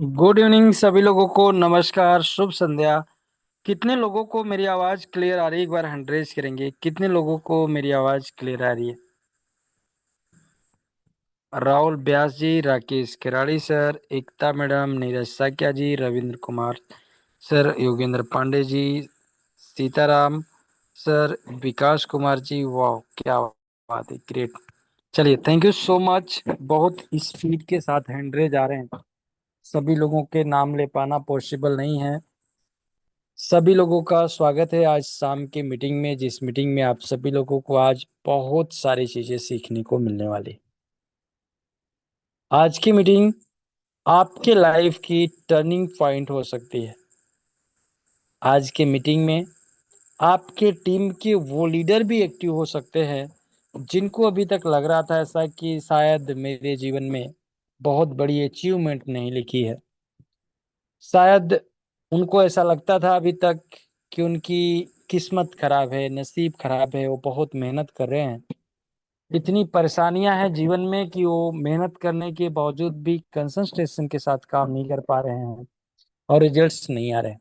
Good evening सभी लोगों को। नमस्कार, शुभ संध्या। कितने लोगों को मेरी आवाज क्लियर आ रही है? एक बार हैंड रेज करेंगे। कितने लोगों को मेरी आवाज क्लियर आ रही है? राहुल व्यास जी, राकेश किराड़ी सर, एकता मैडम, नीरज साक्या जी, रविंद्र कुमार सर, योगेंद्र पांडे जी, सीताराम सर, विकास कुमार जी। वाह, क्या बात है, ग्रेट। चलिए, थैंक यू सो मच। बहुत स्पीड के साथ हैंड रेज आ रहे हैं। सभी लोगों के नाम ले पाना पॉसिबल नहीं है। सभी लोगों का स्वागत है आज शाम की मीटिंग में, जिस मीटिंग में आप सभी लोगों को आज बहुत सारी चीजें सीखने को मिलने वाली। आज की मीटिंग आपके लाइफ की टर्निंग पॉइंट हो सकती है। आज के मीटिंग में आपके टीम के वो लीडर भी एक्टिव हो सकते हैं जिनको अभी तक लग रहा था ऐसा कि शायद मेरे जीवन में बहुत बड़ी अचीवमेंट नहीं लिखी है। शायद उनको ऐसा लगता था अभी तक कि उनकी किस्मत खराब है, नसीब खराब है। वो बहुत मेहनत कर रहे हैं, इतनी परेशानियां हैं जीवन में कि वो मेहनत करने के बावजूद भी कंसंट्रेशन के साथ काम नहीं कर पा रहे हैं और रिजल्ट्स नहीं आ रहे हैं।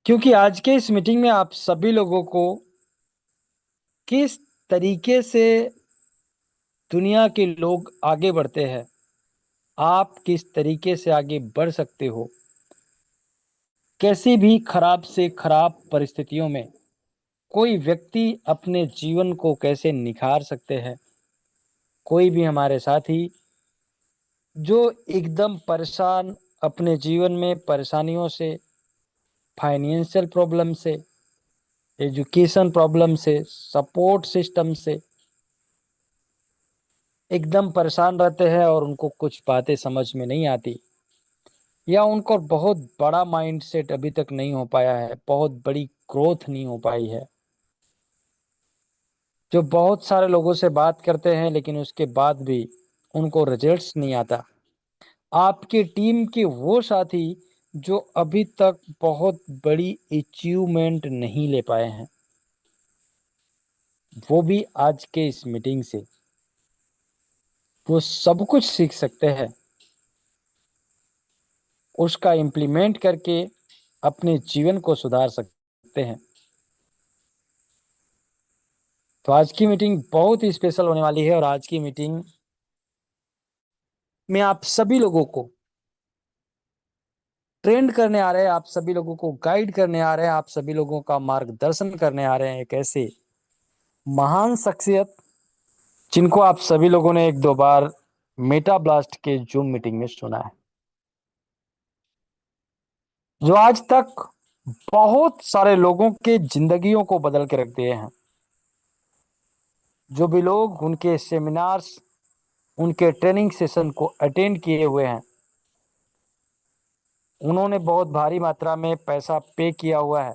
क्योंकि आज के इस मीटिंग में आप सभी लोगों को किस तरीके से दुनिया के लोग आगे बढ़ते हैं, आप किस तरीके से आगे बढ़ सकते हो, कैसी भी खराब से खराब परिस्थितियों में कोई व्यक्ति अपने जीवन को कैसे निखार सकते हैं। कोई भी हमारे साथी जो एकदम परेशान, अपने जीवन में परेशानियों से, फाइनेंशियल प्रॉब्लम से, एजुकेशन प्रॉब्लम से, सपोर्ट सिस्टम से एकदम परेशान रहते हैं और उनको कुछ बातें समझ में नहीं आती, या उनको बहुत बड़ा माइंडसेट अभी तक नहीं हो पाया है, बहुत बड़ी ग्रोथ नहीं हो पाई है, जो बहुत सारे लोगों से बात करते हैं लेकिन उसके बाद भी उनको रिजल्ट्स नहीं आता। आपके टीम के वो साथी जो अभी तक बहुत बड़ी अचीवमेंट नहीं ले पाए हैं, वो भी आज के इस मीटिंग से वो सब कुछ सीख सकते हैं, उसका इम्प्लीमेंट करके अपने जीवन को सुधार सकते हैं। तो आज की मीटिंग बहुत ही स्पेशल होने वाली है और आज की मीटिंग में आप सभी लोगों को ट्रेंड करने आ रहे हैं, आप सभी लोगों को गाइड करने आ रहे हैं, आप सभी लोगों का मार्गदर्शन करने आ रहे हैं एक ऐसे महान शख्सियत जिनको आप सभी लोगों ने एक दो बार मेटा ब्लास्ट के जूम मीटिंग में सुना है, जो आज तक बहुत सारे लोगों के जिंदगियों को बदल के रख दिए हैं। जो भी लोग उनके सेमिनार्स, उनके ट्रेनिंग सेशन को अटेंड किए हुए हैं, उन्होंने बहुत भारी मात्रा में पैसा पे किया हुआ है,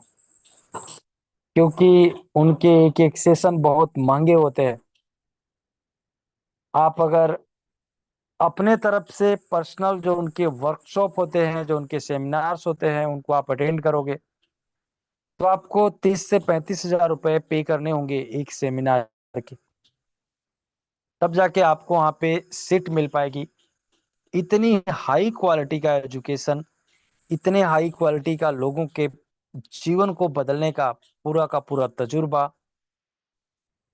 क्योंकि उनके एक एक सेशन बहुत महंगे होते हैं। आप अगर अपने तरफ से पर्सनल जो उनके वर्कशॉप होते हैं, जो उनके सेमिनार्स होते हैं, उनको आप अटेंड करोगे तो आपको 30 से 35 हजार रुपए पे करने होंगे एक सेमिनार के। तब जाके आपको वहाँ पे सीट मिल पाएगी। इतनी हाई क्वालिटी का एजुकेशन, इतने हाई क्वालिटी का लोगों के जीवन को बदलने का पूरा तजुर्बा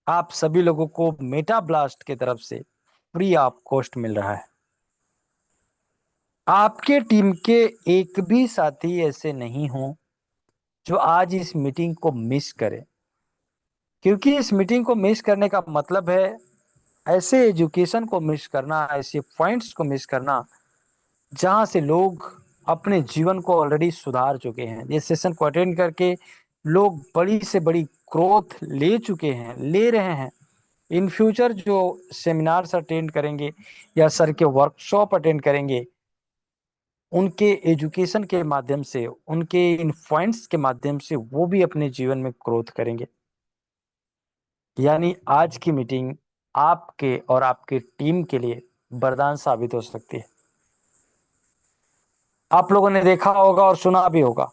आप सभी लोगों को मेटा ब्लास्ट की तरफ से फ्री ऑफ कॉस्ट मिल रहा है। आपके टीम के एक भी साथी ऐसे नहीं हो जो आज इस मीटिंग को मिस करे, क्योंकि इस मीटिंग को मिस करने का मतलब है ऐसे एजुकेशन को मिस करना, ऐसे पॉइंट्स को मिस करना जहां से लोग अपने जीवन को ऑलरेडी सुधार चुके हैं। ये सेशन को अटेंड करके लोग बड़ी से बड़ी ग्रोथ ले चुके हैं, ले रहे हैं। इन फ्यूचर जो सेमिनार्स अटेंड करेंगे या सर के वर्कशॉप अटेंड करेंगे, उनके एजुकेशन के माध्यम से, उनके इन पॉइंट्स के माध्यम से वो भी अपने जीवन में ग्रोथ करेंगे। यानी आज की मीटिंग आपके और आपके टीम के लिए वरदान साबित हो सकती है। आप लोगों ने देखा होगा और सुना भी होगा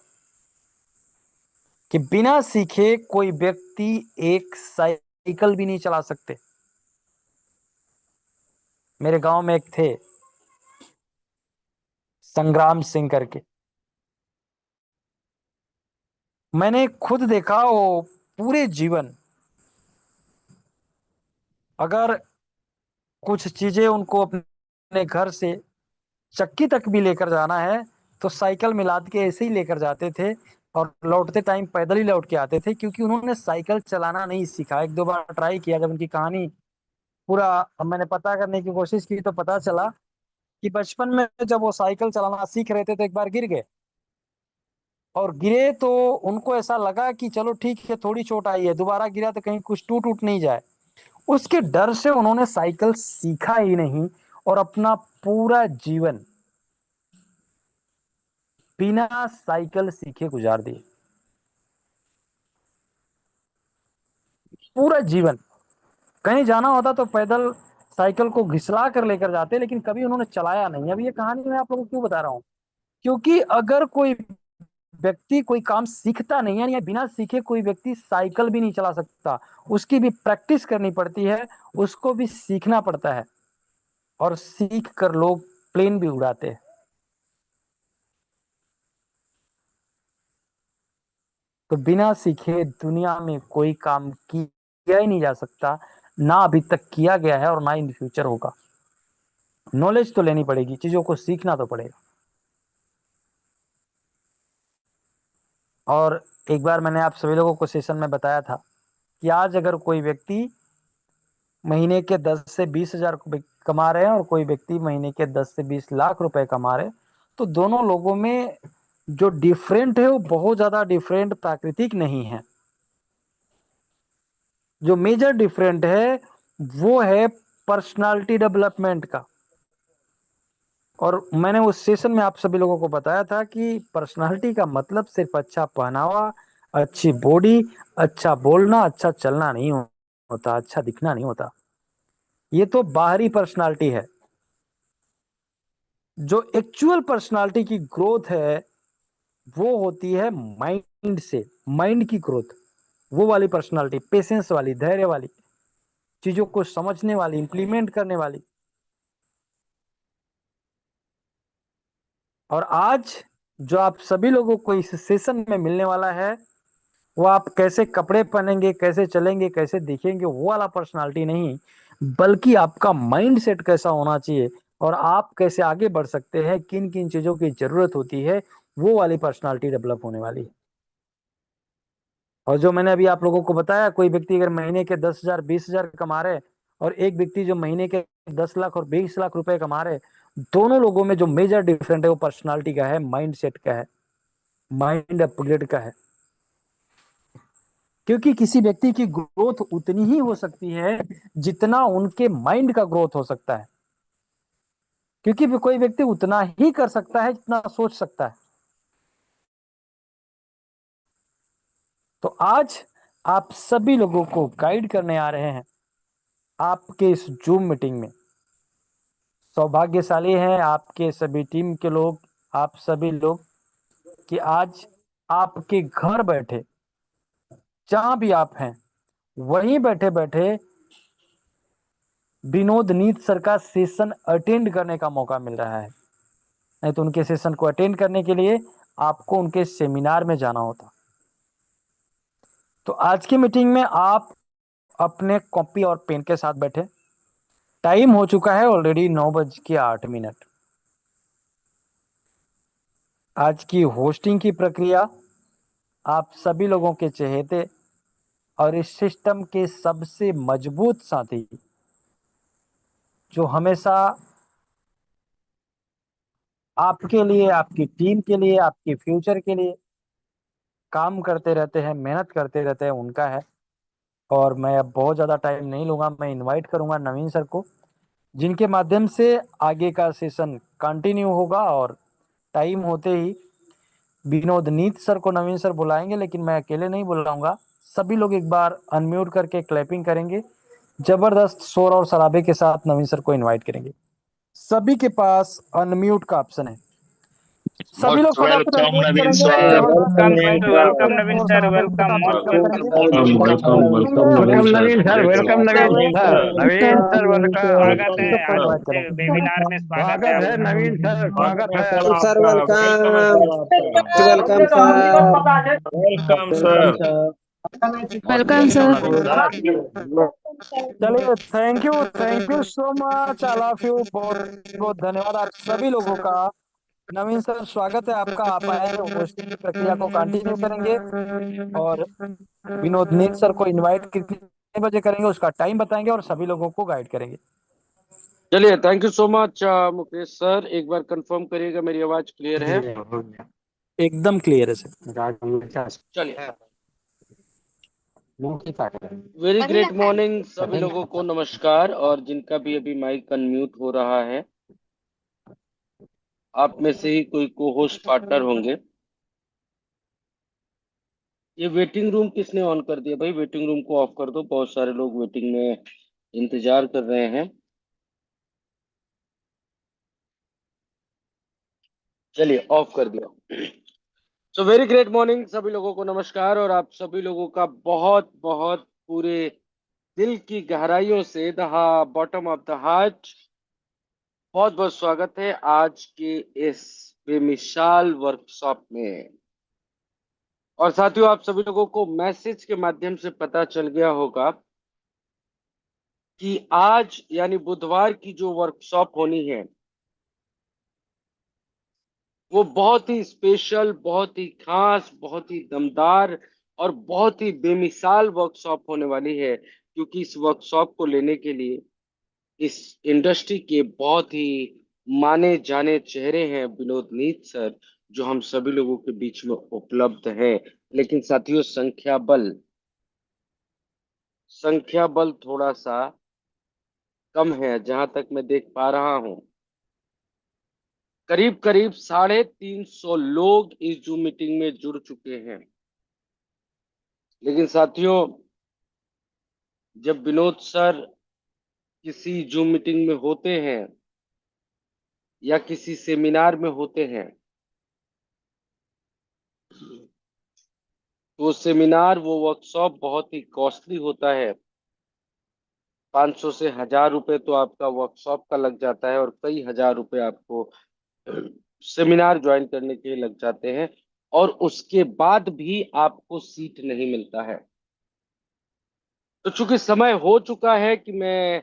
कि बिना सीखे कोई व्यक्ति एक साइकिल भी नहीं चला सकते। मेरे गांव में एक थे, संग्राम सिंह करके। मैंने खुद देखा वो पूरे जीवन, अगर कुछ चीजें उनको अपने घर से चक्की तक भी लेकर जाना है तो साइकिल में लाद के ऐसे ही लेकर जाते थे, और लौटते टाइम पैदल ही लौट के आते थे, क्योंकि उन्होंने साइकिल चलाना नहीं सीखा। एक दो बार ट्राई किया, जब उनकी कहानी पूरा मैंने पता करने की कोशिश की तो पता चला कि बचपन में जब वो साइकिल चलाना सीख रहे थे तो एक बार गिर गए, और गिरे तो उनको ऐसा लगा कि चलो ठीक है, थोड़ी चोट आई है, दोबारा गिरा तो कहीं कुछ टूट टूट नहीं जाए। उसके डर से उन्होंने साइकिल सीखा ही नहीं, और अपना पूरा जीवन बिना साइकिल सीखे गुजार दिए। पूरा जीवन कहीं जाना होता तो पैदल साइकिल को घिसला कर लेकर जाते, लेकिन कभी उन्होंने चलाया नहीं। अब ये कहानी मैं आप लोगों को क्यों बता रहा हूँ, क्योंकि अगर कोई व्यक्ति कोई काम सीखता नहीं है, या बिना सीखे कोई व्यक्ति साइकिल भी नहीं चला सकता, उसकी भी प्रैक्टिस करनी पड़ती है, उसको भी सीखना पड़ता है, और सीख कर लोग प्लेन भी उड़ाते हैं। तो बिना सीखे दुनिया में कोई काम किया ही नहीं जा सकता, ना अभी तक किया गया है और ना इन फ्यूचर होगा। नॉलेज तो लेनी पड़ेगी, चीजों को सीखना तो पड़ेगा। और एक बार मैंने आप सभी लोगों को सेशन में बताया था कि आज अगर कोई व्यक्ति महीने के 10 से 20 हजार कमा रहे हैं, और कोई व्यक्ति महीने के 10 से 20 लाख रुपए कमा रहे हैं, तो दोनों लोगों में जो डिफरेंट है वो बहुत ज्यादा डिफरेंट प्राकृतिक नहीं है। जो मेजर डिफरेंट है वो है पर्सनालिटी डेवलपमेंट का। और मैंने उस सेशन में आप सभी लोगों को बताया था कि पर्सनालिटी का मतलब सिर्फ अच्छा पहनावा, अच्छी बॉडी, अच्छा बोलना, अच्छा चलना नहीं होता, अच्छा दिखना नहीं होता। ये तो बाहरी पर्सनालिटी है। जो एक्चुअल पर्सनालिटी की ग्रोथ है वो होती है माइंड से, माइंड की ग्रोथ। वो वाली पर्सनालिटी, पेशेंस वाली, धैर्य वाली, चीजों को समझने वाली, इंप्लीमेंट करने वाली। और आज जो आप सभी लोगों को इस सेशन में मिलने वाला है, वो आप कैसे कपड़े पहनेंगे, कैसे चलेंगे, कैसे दिखेंगे, वो वाला पर्सनालिटी नहीं, बल्कि आपका माइंड सेट कैसा होना चाहिए, और आप कैसे आगे बढ़ सकते हैं, किन किन चीजों की जरूरत होती है, वो वाली पर्सनालिटी डेवलप होने वाली है। और जो मैंने अभी आप लोगों को बताया, कोई व्यक्ति अगर महीने के 10 हजार 20 हजार कमा रहे, और एक व्यक्ति जो महीने के 10 लाख और 20 लाख रुपए कमा रहे, दोनों लोगों में जो मेजर डिफरेंट है वो पर्सनालिटी का है, माइंड सेट का है, माइंड अपग्रेड का है। क्योंकि किसी व्यक्ति की ग्रोथ उतनी ही हो सकती है जितना उनके माइंड का ग्रोथ हो सकता है, क्योंकि कोई व्यक्ति उतना ही कर सकता है जितना सोच सकता है। तो आज आप सभी लोगों को गाइड करने आ रहे हैं आपके इस जूम मीटिंग में। सौभाग्यशाली हैं आपके सभी टीम के लोग, आप सभी लोग, कि आज आपके घर बैठे, जहां भी आप हैं वहीं बैठे बैठे विनोद नीत सर का सेशन अटेंड करने का मौका मिल रहा है। नहीं तो उनके सेशन को अटेंड करने के लिए आपको उनके सेमिनार में जाना होता। तो आज की मीटिंग में आप अपने कॉपी और पेन के साथ बैठे। टाइम हो चुका है ऑलरेडी 9:08। आज की होस्टिंग की प्रक्रिया आप सभी लोगों के चहेते और इस सिस्टम के सबसे मजबूत साथी, जो हमेशा आपके लिए, आपकी टीम के लिए, आपके फ्यूचर के लिए काम करते रहते हैं, मेहनत करते रहते हैं, उनका है। और मैं अब बहुत ज़्यादा टाइम नहीं लूंगा, मैं इनवाइट करूंगा नवीन सर को, जिनके माध्यम से आगे का सेशन कंटिन्यू होगा। और टाइम होते ही विनोद नीत सर को नवीन सर बुलाएंगे, लेकिन मैं अकेले नहीं बुलाऊंगा। सभी लोग एक बार अनम्यूट करके क्लैपिंग करेंगे, जबरदस्त शोर और शराबे के साथ नवीन सर को इनवाइट करेंगे। सभी के पास अनम्यूट का ऑप्शन है। सभी लोग मोस्ट फटाफट वेलकम अनम्यूट नवीन करेंगे, सर। जबरदस्त welcome Naveen sir, unmute welcome करें नवीन और सर, फटाफट वेलकम, फटाफट मोस्ट ज्वाइन वेलकम। करेंगे। Welcome welcome welcome Naveen Naveen sir. Sir, great welcome welcome Naveen Naveen sir, sir. Naveen sir, welcome. स्वागत है सबको आज इनवाइट के करेंगे। वेबिनार में, स्वागत है स्वागत है आपका। नवीन सर, स्वागत है सर आपका। सर आपका वेलकम है वेलकम। सर आपका। Welcome sir. Welcome welcome sir. Sir. Most welcome welcome sir. Naveen sir. चलिए, thank you so much, I love you, बहुत बहुत धन्यवाद आप सभी लोगों का। नवीन सर, स्वागत है आपका। आप आएंगे, होस्टिंग प्रक्रिया को कंटिन्यू करेंगे और विनोद नीत सर को इनवाइट कितने बजे करेंगे उसका टाइम बताएंगे और सभी लोगों को गाइड करेंगे। चलिए, thank you so much Mukesh sir. एक बार कंफर्म करिएगा मेरी आवाज क्लियर है। एकदम क्लियर है सर। चलिए, वेरी ग्रेट मॉर्निंग सभी लोगों को, नमस्कार। और जिनका भी अभी माइक अनम्यूट हो रहा है, आप में से ही कोई को होस्ट पार्टनर होंगे। ये वेटिंग रूम किसने ऑन कर दिया भाई? वेटिंग रूम को ऑफ कर दो, बहुत सारे लोग वेटिंग में इंतजार कर रहे हैं। चलिए, ऑफ कर दिया। सो वेरी ग्रेट मॉर्निंग सभी लोगों को, नमस्कार। और आप सभी लोगों का बहुत बहुत पूरे दिल की गहराइयों से, the bottom of the heart, बहुत बहुत स्वागत है आज के इस बेमिसाल वर्कशॉप में। और साथियों, आप सभी लोगों को मैसेज के माध्यम से पता चल गया होगा कि आज यानी बुधवार की जो वर्कशॉप होनी है वो बहुत ही स्पेशल, बहुत ही खास, बहुत ही दमदार और बहुत ही बेमिसाल वर्कशॉप होने वाली है। क्योंकि इस वर्कशॉप को लेने के लिए इस इंडस्ट्री के बहुत ही माने जाने चेहरे हैं विनोद नीत सर, जो हम सभी लोगों के बीच में उपलब्ध हैं। लेकिन साथियों, संख्या बल थोड़ा सा कम है जहां तक मैं देख पा रहा हूं। करीब करीब 350 लोग इस जूम मीटिंग में जुड़ चुके हैं। लेकिन साथियों, जब विनोद सर किसी जूम मीटिंग में होते हैं या किसी सेमिनार में होते हैं, तो वो सेमिनार, वो वर्कशॉप बहुत ही कॉस्टली होता है। 500 से 1000 रुपए तो आपका वर्कशॉप का लग जाता है, और कई हजार रुपए आपको सेमिनार ज्वाइन करने के लिए लग जाते हैं। और उसके बाद भी आपको सीट नहीं मिलता है। तो चूंकि समय हो चुका है कि मैं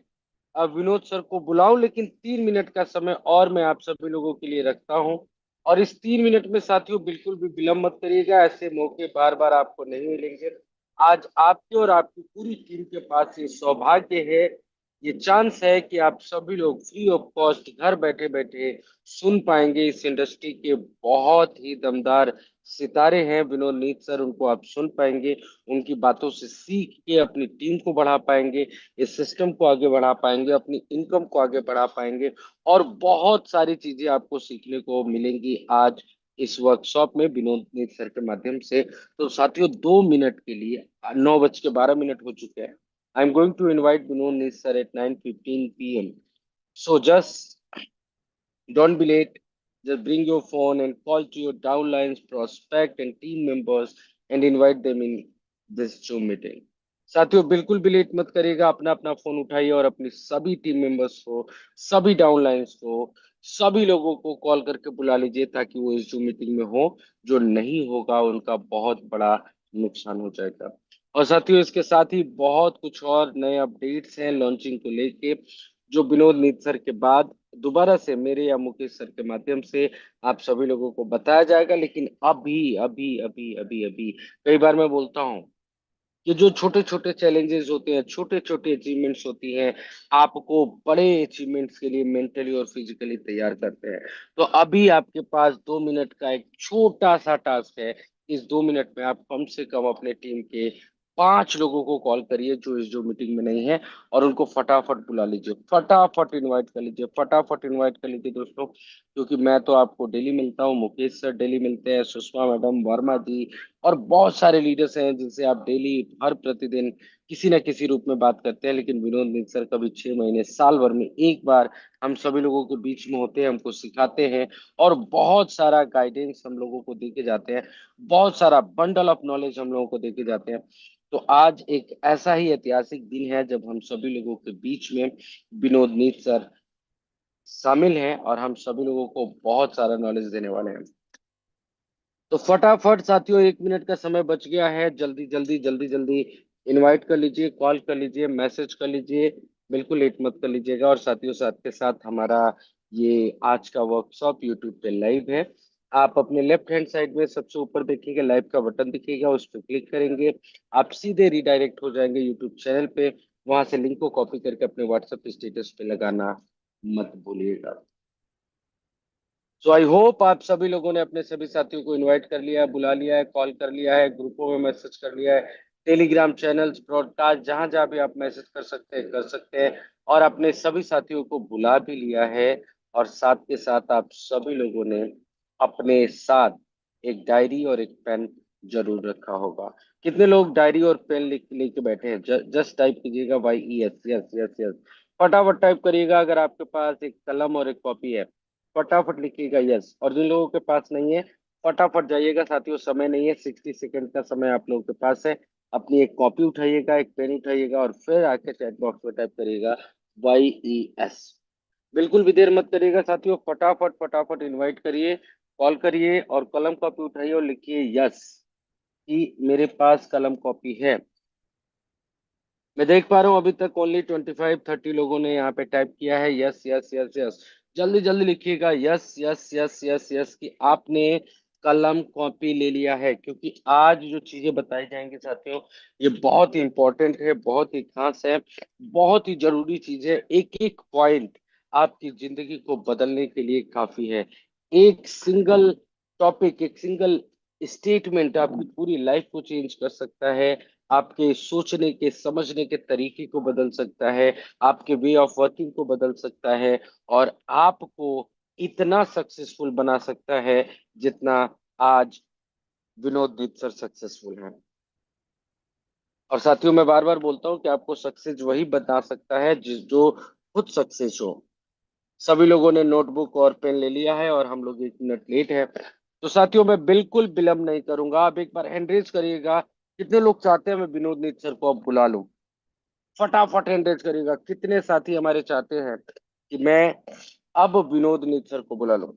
अब विनोद सर को बुलाऊं, लेकिन 3 मिनट का समय और मैं आप सभी लोगों के लिए रखता हूं। और इस 3 मिनट में साथियों, बिल्कुल भी विलंब मत करिएगा, ऐसे मौके बार बार आपको नहीं मिलेंगे। आज आपके और आपकी पूरी टीम के पास ये सौभाग्य है, ये चांस है कि आप सभी लोग फ्री ऑफ कॉस्ट घर बैठे बैठे सुन पाएंगे। इस इंडस्ट्री के बहुत ही दमदार सितारे हैं विनोद नीत सर, उनको आप सुन पाएंगे, उनकी बातों से सीख के अपनी टीम को बढ़ा पाएंगे, इस सिस्टम को आगे बढ़ा पाएंगे, अपनी इनकम को आगे बढ़ा पाएंगे। और बहुत सारी चीजें आपको सीखने को मिलेंगी आज इस वर्कशॉप में विनोद नीत सर के माध्यम से। तो साथियों, 2 मिनट के लिए, 9:12 हो चुके हैं, I am going to invite Vinod Neet sir at 9:15 PM। So just don't be late. Just bring your phone and call to your downlines, prospect, and team members and invite them in this Zoom meeting. साथियों, बिल्कुल भी late मत करिएगा। अपना अपना phone उठाइए और अपनी सभी टीम मेंबर्स को, सभी डाउनलाइंस को, सभी लोगों को कॉल करके बुला लीजिए, ताकि वो इस जूम मीटिंग में हो। जो नहीं होगा उनका बहुत बड़ा नुकसान हो जाएगा। और साथियों, इसके साथ ही बहुत कुछ और नए अपडेट्स हैं लॉन्चिंग को लेके, जो विनोद नीत सर के बाद दोबारा से मेरे या मुकेश सर के माध्यम से आप सभी लोगों को बताया जाएगा। लेकिन अभी अभी अभी अभी अभी कई बार मैं बोलता हूँ कि जो छोटे छोटे चैलेंजेस होते हैं, छोटे छोटे अचीवमेंट्स होती हैं, आपको बड़े अचीवमेंट्स के लिए मेंटली और फिजिकली तैयार करते हैं। तो अभी आपके पास 2 मिनट का एक छोटा सा टास्क है। इस 2 मिनट में आप कम से कम अपने टीम के 5 लोगों को कॉल करिए जो इस जो मीटिंग में नहीं है, और उनको फटाफट बुला लीजिए, फटाफट इनवाइट कर लीजिए, फटाफट इनवाइट कर लीजिए दोस्तों। क्योंकि मैं तो आपको डेली मिलता हूँ, मुकेश सर डेली मिलते हैं, सुषमा मैडम, वर्मा जी, और बहुत सारे लीडर्स हैं जिनसे आप डेली हर प्रतिदिन किसी न किसी रूप में बात करते हैं, लेकिन विनोद मित्तल सर कभी 6 महीने साल भर में एक बार हम सभी लोगों के बीच में होते हैं, हमको सिखाते हैं और बहुत सारा गाइडेंस हम लोगों को देके जाते हैं, बहुत सारा बंडल ऑफ नॉलेज हम लोगों को देके जाते हैं। तो आज एक ऐसा ही ऐतिहासिक दिन है जब हम सभी लोगों के बीच में विनोद नीत सर शामिल हैं और हम सभी लोगों को बहुत सारा नॉलेज देने वाले हैं। तो फटाफट साथियों, 1 मिनट का समय बच गया है, जल्दी जल्दी जल्दी जल्दी इनवाइट कर लीजिए, कॉल कर लीजिए, मैसेज कर लीजिए, बिल्कुल लेट मत कर लीजिएगा। और साथियों, साथ के साथ हमारा ये आज का वर्कशॉप यूट्यूब पे लाइव है। आप अपने लेफ्ट हैंड साइड में सबसे ऊपर देखिएगा, लाइव का बटन दिखेगा, उस पर क्लिक करेंगे, आप सीधे रिडायरेक्ट हो जाएंगे यूट्यूब चैनल पे। वहां से लिंक को कॉपी करके अपने व्हाट्सएप स्टेटस पे लगाना मत भूलिएगा। सो आई होप आप सभी लोगों ने अपने सभी साथियों को इनवाइट कर लिया है, बुला लिया है, कॉल कर लिया है, ग्रुपों में मैसेज कर लिया है, टेलीग्राम चैनल्स, ब्रॉडकास्ट, जहां जहां भी आप मैसेज कर सकते हैं कर सकते हैं, और अपने सभी साथियों को बुला भी लिया है। और साथ के साथ आप सभी लोगों ने अपने साथ एक डायरी और एक पेन जरूर रखा होगा। कितने लोग डायरी और पेन लिख लेके बैठे हैं? जस्ट टाइप कीजिएगा YES, यस यस यस। फटाफट टाइप करिएगा। अगर आपके पास एक कलम और एक कॉपी है, फटाफट लिखिएगा यस। और जिन लोगों के पास नहीं है, फटाफट जाइएगा साथियों, समय नहीं है, 60 सेकंड का समय आप लोगों के पास है। अपनी एक कॉपी उठाइएगा, एक पेन उठाइएगा और फिर आके चैट बॉक्स में टाइप करिएगा YES। बिल्कुल भी देर मत करिएगा साथियों, फटाफट फटाफट इनवाइट करिए, कॉल करिए और कलम कॉपी उठाइए और लिखिए यस कि मेरे पास कलम कॉपी है। मैं देख पा रहा हूँ अभी तक ओनली 25-30 लोगों ने यहाँ पे टाइप किया है यस यस यस यस। जल्दी जल्दी लिखिएगा yes yes yes yes yes कि आपने कलम कॉपी ले लिया है, क्योंकि आज जो चीजें बताई जाएंगी साथियों, ये बहुत ही इंपॉर्टेंट है, बहुत ही खास है, बहुत ही जरूरी चीज है। एक एक पॉइंट आपकी जिंदगी को बदलने के लिए काफी है। एक सिंगल टॉपिक, एक सिंगल स्टेटमेंट आपकी पूरी लाइफ को चेंज कर सकता है, आपके सोचने के समझने के तरीके को बदल सकता है, आपके वे ऑफ वर्किंग को बदल सकता है, और आपको इतना सक्सेसफुल बना सकता है जितना आज विनोद दीप सर सक्सेसफुल हैं। और साथियों, मैं बार बार बोलता हूँ कि आपको सक्सेस वही बता सकता है जिस जो खुद सक्सेस हो। सभी लोगों ने नोटबुक और पेन ले लिया है और हम लोग 1 मिनट लेट है। तो साथियों, मैं बिल्कुल विलंब नहीं करूंगा। आप एक बार हैंड रेज करिएगा, कितने लोग चाहते हैं मैं विनोद नीत सर को अब बुला लूं? फटाफट हैंड रेज करिएगा, कितने साथी हमारे चाहते हैं कि मैं अब विनोद नीत सर को बुला लूं?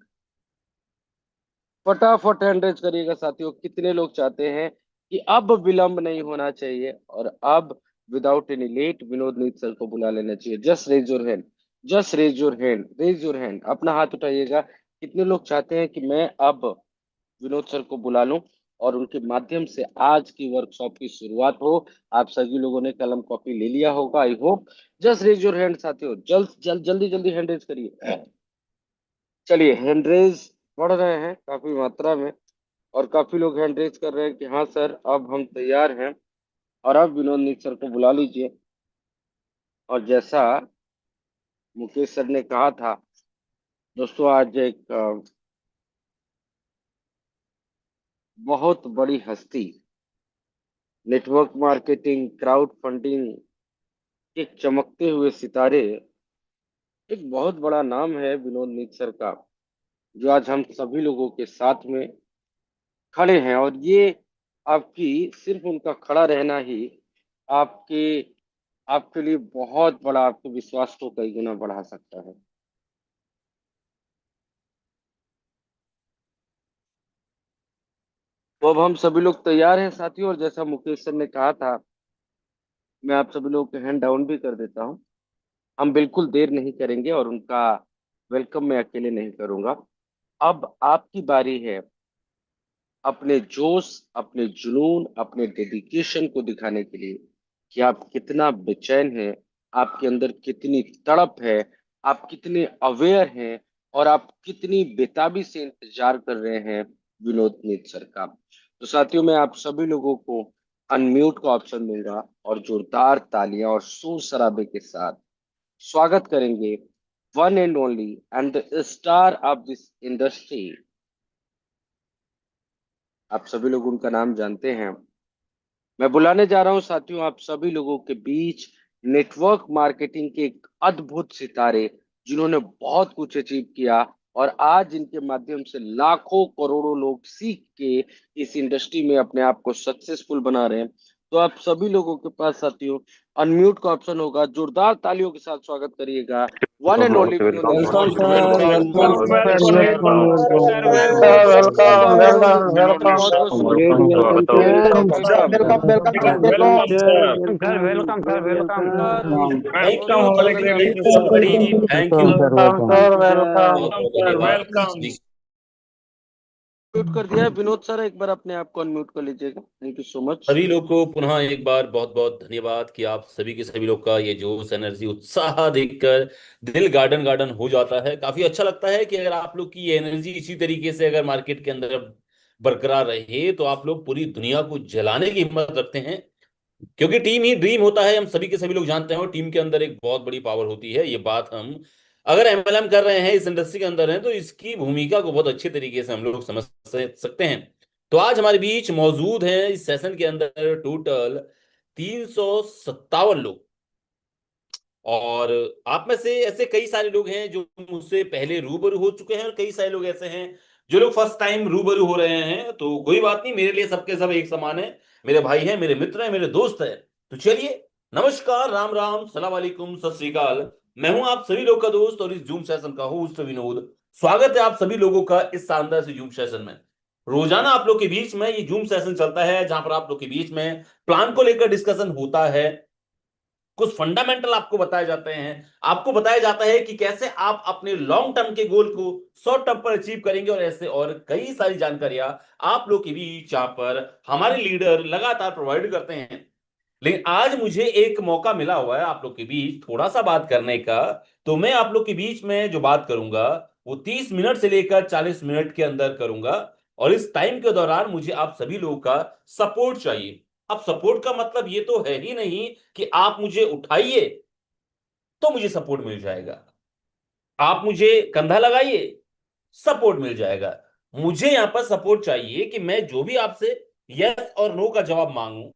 फटाफट हैंड रेज करिएगा साथियों, कितने लोग चाहते हैं कि अब विलंब नहीं होना चाहिए और अब without any late Vinod Neet sir को बुला लेना चाहिए? Just raise your hand, just raise your hand, raise your hand, अपना हाथ उठाइएगा। कितने लोग चाहते हैं कि मैं अब विनोद सर को बुला लूं और उनके माध्यम से आज की वर्कशॉप की शुरुआत हो? आप सभी लोगों ने कलम कॉपी ले लिया होगा, I hope. Just raise your hand साथियों, जल्दी जल्दी हैंड रेज करिए। चलिए, हैंड रेज बढ़ रहे हैं काफी मात्रा में और काफी लोग हैंड रेज कर रहे हैं कि हाँ सर, अब हम तैयार हैं और अब विनोद नीत सर को बुला लीजिए। और जैसा मुकेश सर ने कहा था दोस्तों, आज एक बहुत बड़ी हस्ती, नेटवर्क मार्केटिंग, क्राउड फंडिंग के चमकते हुए सितारे, एक बहुत बड़ा नाम है विनोद नीत सर का, जो आज हम सभी लोगों के साथ में खड़े हैं। और ये आपकी सिर्फ उनका खड़ा रहना ही आपके आपके लिए बहुत बड़ा, आपके विश्वास को कई गुना बढ़ा सकता है। तो अब हम सभी लोग तैयार हैं साथियों, और जैसा मुकेश सर ने कहा था, मैं आप सभी लोगों के हैंड डाउन भी कर देता हूँ। हम बिल्कुल देर नहीं करेंगे और उनका वेलकम मैं अकेले नहीं करूंगा। अब आपकी बारी है अपने जोश, अपने जुनून, अपने डेडिकेशन को दिखाने के लिए कि आप कितना बेचैन हैं, आपके अंदर कितनी तड़प है, आप कितने अवेयर हैं और आप कितनी बेताबी से इंतजार कर रहे हैं विनोद नीत सर का। तो साथियों, मैं आप सभी लोगों को अनम्यूट का ऑप्शन दूंगा और जोरदार तालियां और शोर शराबे के साथ स्वागत करेंगे one and only and the star of this industry, आप सभी लोग उनका नाम जानते हैं। मैं बुलाने जा रहा हूं साथियों आप सभी लोगों के बीच नेटवर्क मार्केटिंग के एक अद्भुत सितारे, जिन्होंने बहुत कुछ अचीव किया और आज इनके माध्यम से लाखों करोड़ों लोग सीख के इस इंडस्ट्री में अपने आप को सक्सेसफुल बना रहे हैं। तो आप सभी लोगों के पास साथियों अनम्यूट का ऑप्शन होगा, जोरदार तालियों के साथ स्वागत करिएगा one and only Vinod welcome Joshi. Sir, welcome Welcome, sir, welcome, welcome. welcome, sir, Sir, welcome. welcome, welcome, Vinod welcome. बहुत Mishra, बहुत Great शुक्रिया। welcome, welcome, sir. welcome, Welcome, welcome, welcome, welcome, welcome. welcome, sir. Sir, welcome sir, welcome. बहुत Welcome, बहुत हमारे शुक्रिया great आपका sir. साथियों। Thank you Welcome, sir, welcome. Welcome, sir, welcome. Mute कर दिया है विनोद सर, एक बार अपने आप को अनम्यूट कर लीजिएगा। Thank you so much. सभी लोग को पुनः एक बार बहुत बहुत धन्यवाद कि आप सभी के सभी लोग का ये जोश एनर्जी उत्साह देखकर दिल गार्डन गार्डन हो जाता है। काफी अच्छा लगता है कि अगर आप लोग की ये एनर्जी इसी तरीके से अगर मार्केट के अंदर बरकरार रहे तो आप लोग पूरी दुनिया को जलाने की हिम्मत रखते हैं, क्योंकि टीम ही ड्रीम होता है। हम सभी के सभी लोग जानते हैं और टीम के अंदर एक बहुत बड़ी पावर होती है। ये बात हम अगर एमएलएम कर रहे हैं, इस इंडस्ट्री के अंदर हैं, तो इसकी भूमिका को बहुत अच्छे तरीके से हम लोग समझ सकते हैं। तो आज हमारे बीच मौजूद हैं इस सेशन के अंदर टोटल 357 लोग। और आप में से ऐसे कई सारे लोग हैं जो मुझसे पहले रूबरू हो चुके हैं और कई सारे लोग ऐसे हैं जो लोग फर्स्ट टाइम रूबरू हो रहे हैं। तो कोई बात नहीं, मेरे लिए सबके सब एक समान है। मेरे भाई हैं, मेरे मित्र हैं, मेरे दोस्त हैं। तो चलिए, नमस्कार, राम राम, सलाम वालेकुम, सत श्री अकाल। मैं हूं आप सभी लोग का दोस्त और इस जूम सेशन का होस्ट विनोद। स्वागत है आप सभी लोगों का इस शानदार से जूम सेशन में। रोजाना आप लोग के बीच में ये जूम सेशन चलता है जहां पर आप लोग के बीच में प्लान को लेकर डिस्कशन होता है, कुछ फंडामेंटल आपको बताए जाते हैं, आपको बताया जाता है कि कैसे आप अपने लॉन्ग टर्म के गोल को शॉर्ट टर्म पर अचीव करेंगे और ऐसे और कई सारी जानकारियां आप लोग के बीच यहाँ पर हमारे लीडर लगातार प्रोवाइड करते हैं। लेकिन आज मुझे एक मौका मिला हुआ है आप लोग के बीच थोड़ा सा बात करने का। तो मैं आप लोग के बीच में जो बात करूंगा वो 30 मिनट से लेकर 40 मिनट के अंदर करूंगा। और इस टाइम के दौरान मुझे आप सभी लोगों का सपोर्ट चाहिए। अब सपोर्ट का मतलब ये तो है ही नहीं कि आप मुझे उठाइए तो मुझे सपोर्ट मिल जाएगा, आप मुझे कंधा लगाइए सपोर्ट मिल जाएगा। मुझे यहां पर सपोर्ट चाहिए कि मैं जो भी आपसे यस और नो का जवाब मांगू,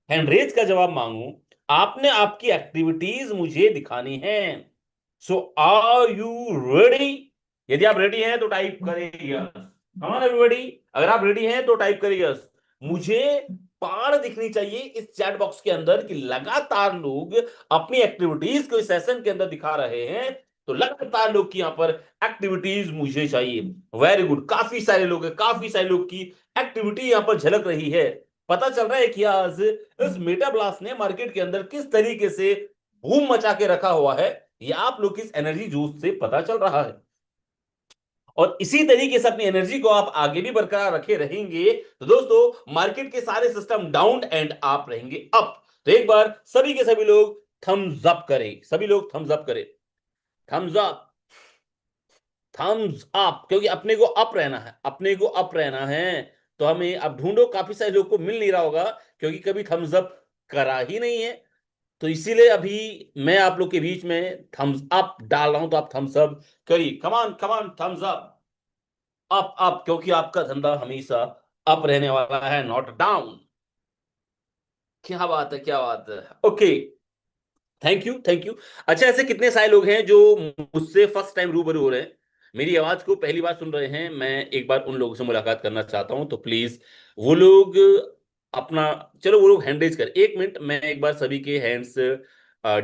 हैंड रेज का जवाब मांगू, आपने आपकी एक्टिविटीज मुझे दिखानी है। सो आर यू रेडी? यदि आप रेडी हैं तो टाइप करें यस। कमान एवरीबॉडी, अगर आप रेडी हैं तो टाइप करें यस। मुझे पार दिखनी चाहिए इस चैट बॉक्स के अंदर कि लगातार लोग अपनी एक्टिविटीज को इस सेशन के अंदर दिखा रहे हैं। तो लगातार लोग की यहां पर एक्टिविटीज मुझे चाहिए। वेरी गुड, काफी सारे लोग हैं, काफी सारे लोग की एक्टिविटी यहां पर झलक रही है। पता चल रहा है कि आज इस मेटा ब्लास्ट ने मार्केट के अंदर किस तरीके से धूम मचा के रखा हुआ है, ये आप लोग की इस एनर्जी जूस से पता चल रहा है। और इसी तरीके से अपनी एनर्जी को आप आगे भी बरकरार रखे रहेंगे तो दोस्तों मार्केट के सारे सिस्टम डाउन एंड अप रहेंगे अप। तो एक बार सभी के सभी लोग थम्स अप करें, सभी लोग थम्स अप करें, थम्स अप, थम्स अप, क्योंकि अपने को अप रहना है, अपने को अप रहना है। तो हमें अब ढूंढो, काफी सारे लोग को मिल नहीं रहा होगा क्योंकि कभी थम्स अप करा ही नहीं है। तो इसीलिए अभी मैं आप लोग के बीच में थम्स अप डाल रहा हूं, तो आप थम्स अप करिए। कमान कमान, थम्स अप, अप अप, क्योंकि आपका धंधा हमेशा अप रहने वाला है, नॉट डाउन। क्या बात है, क्या बात है। Okay, thank you, thank you. अच्छा, ऐसे कितने सारे लोग हैं जो मुझसे फर्स्ट टाइम रूबरू हो रहे हैं, मेरी आवाज को पहली बार सुन रहे हैं? मैं एक बार उन लोगों से मुलाकात करना चाहता हूं, तो प्लीज वो लोग अपना, चलो वो लोग हैंड रेज कर, 1 मिनट मैं एक बार सभी के हैंड्स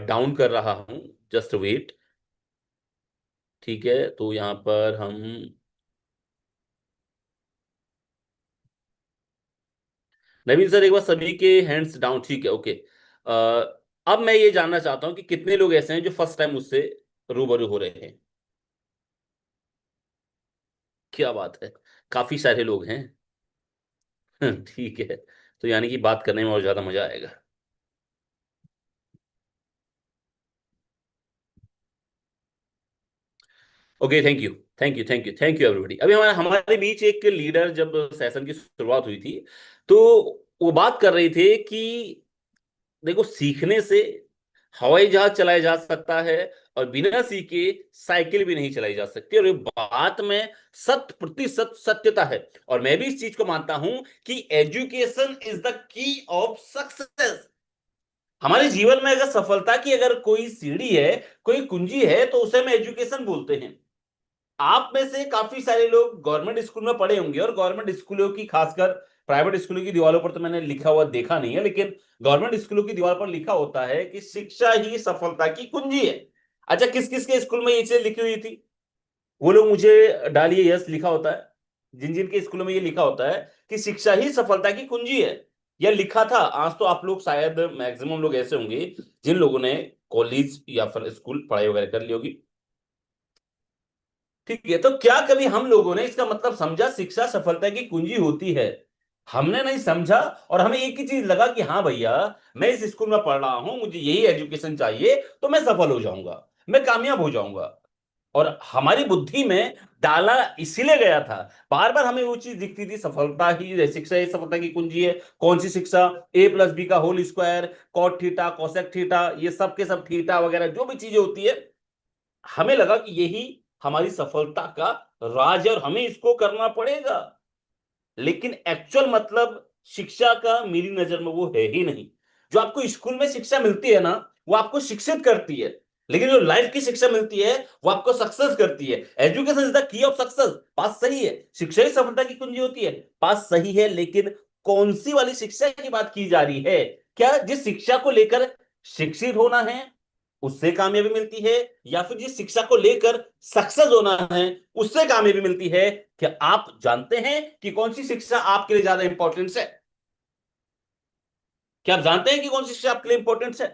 डाउन कर रहा हूं, जस्ट वेट। ठीक है, तो यहां पर हम, नवीन सर एक बार सभी के हैंड्स डाउन, ठीक है, ओके। अब मैं ये जानना चाहता हूं कि कितने लोग ऐसे हैं जो फर्स्ट टाइम मुझसे रूबरू हो रहे हैं। क्या बात है, काफी सारे लोग हैं। ठीक है, तो यानी कि बात करने में और ज्यादा मजा आएगा। Okay, thank you, thank you, thank you, thank you everybody. अभी हमारे हमारे बीच एक लीडर, जब सेशन की शुरुआत हुई थी तो वो बात कर रहे थे कि देखो, सीखने से हवाई जहाज चलाया जा सकता है, और बिना सीखे साइकिल भी नहीं चलाई जा सकती। और ये बात में 100% सत्यता है। और मैं भी इस चीज को मानता हूं कि education is the key of success. हमारे जीवन में अगर सफलता की अगर कोई सीढ़ी है, कोई कुंजी है, तो उसे हम एजुकेशन बोलते हैं। आप में से काफी सारे लोग गवर्नमेंट स्कूल में पढ़े होंगे, और गवर्नमेंट स्कूलों की, खासकर प्राइवेट स्कूलों की दीवारों पर तो मैंने लिखा हुआ देखा नहीं है, लेकिन गवर्नमेंट स्कूलों की दीवार पर लिखा होता है कि शिक्षा ही सफलता की कुंजी है। अच्छा, किस किस के स्कूल में ये चीज लिखी हुई थी? वो लोग मुझे डालिए, यस लिखा होता है। जिन जिन के स्कूलों में ये लिखा होता है कि शिक्षा ही सफलता की कुंजी है, यह लिखा था। आज तो आप लोग शायद मैक्सिमम लोग ऐसे होंगे जिन लोगों ने कॉलेज या फिर स्कूल पढ़ाई वगैरह कर ली होगी। ठीक है, तो क्या कभी हम लोगों ने इसका मतलब समझा शिक्षा सफलता की कुंजी होती है? हमने नहीं समझा। और हमें एक ही चीज लगा कि हाँ भैया, मैं इस स्कूल में पढ़ रहा हूं, मुझे यही एजुकेशन चाहिए, तो मैं सफल हो जाऊंगा, मैं कामयाब हो जाऊंगा। और हमारी बुद्धि में डाला इसीलिए गया था। बार बार हमें वो चीज दिखती थी, सफलता ही, शिक्षा ही सफलता की कुंजी है। कौन सी शिक्षा? A+B का whole square, cot theta, cosec theta, ये सब के सब थीटा वगैरह जो भी चीजें होती है, हमें लगा कि यही हमारी सफलता का राज है और हमें इसको करना पड़ेगा। लेकिन एक्चुअल मतलब शिक्षा का मेरी नजर में वो है ही नहीं। जो आपको स्कूल में शिक्षा मिलती है ना, वो आपको शिक्षित करती है, लेकिन जो लाइफ की शिक्षा मिलती है वो आपको सक्सेस करती है। Education is the key of success, बात सही है। शिक्षा ही सफलता की कुंजी होती है, बात सही है। लेकिन कौन सी वाली शिक्षा की बात की जा रही है? क्या जिस शिक्षा को लेकर शिक्षित होना है उससे कामयाबी मिलती है, या फिर जिस शिक्षा को लेकर सक्सेस होना है उससे कामयाबी मिलती है? क्या आप जानते हैं कि कौन सी शिक्षा आपके लिए ज्यादा इंपॉर्टेंस है? क्या आप जानते हैं कि कौन सी शिक्षा आपके लिए इंपॉर्टेंस है?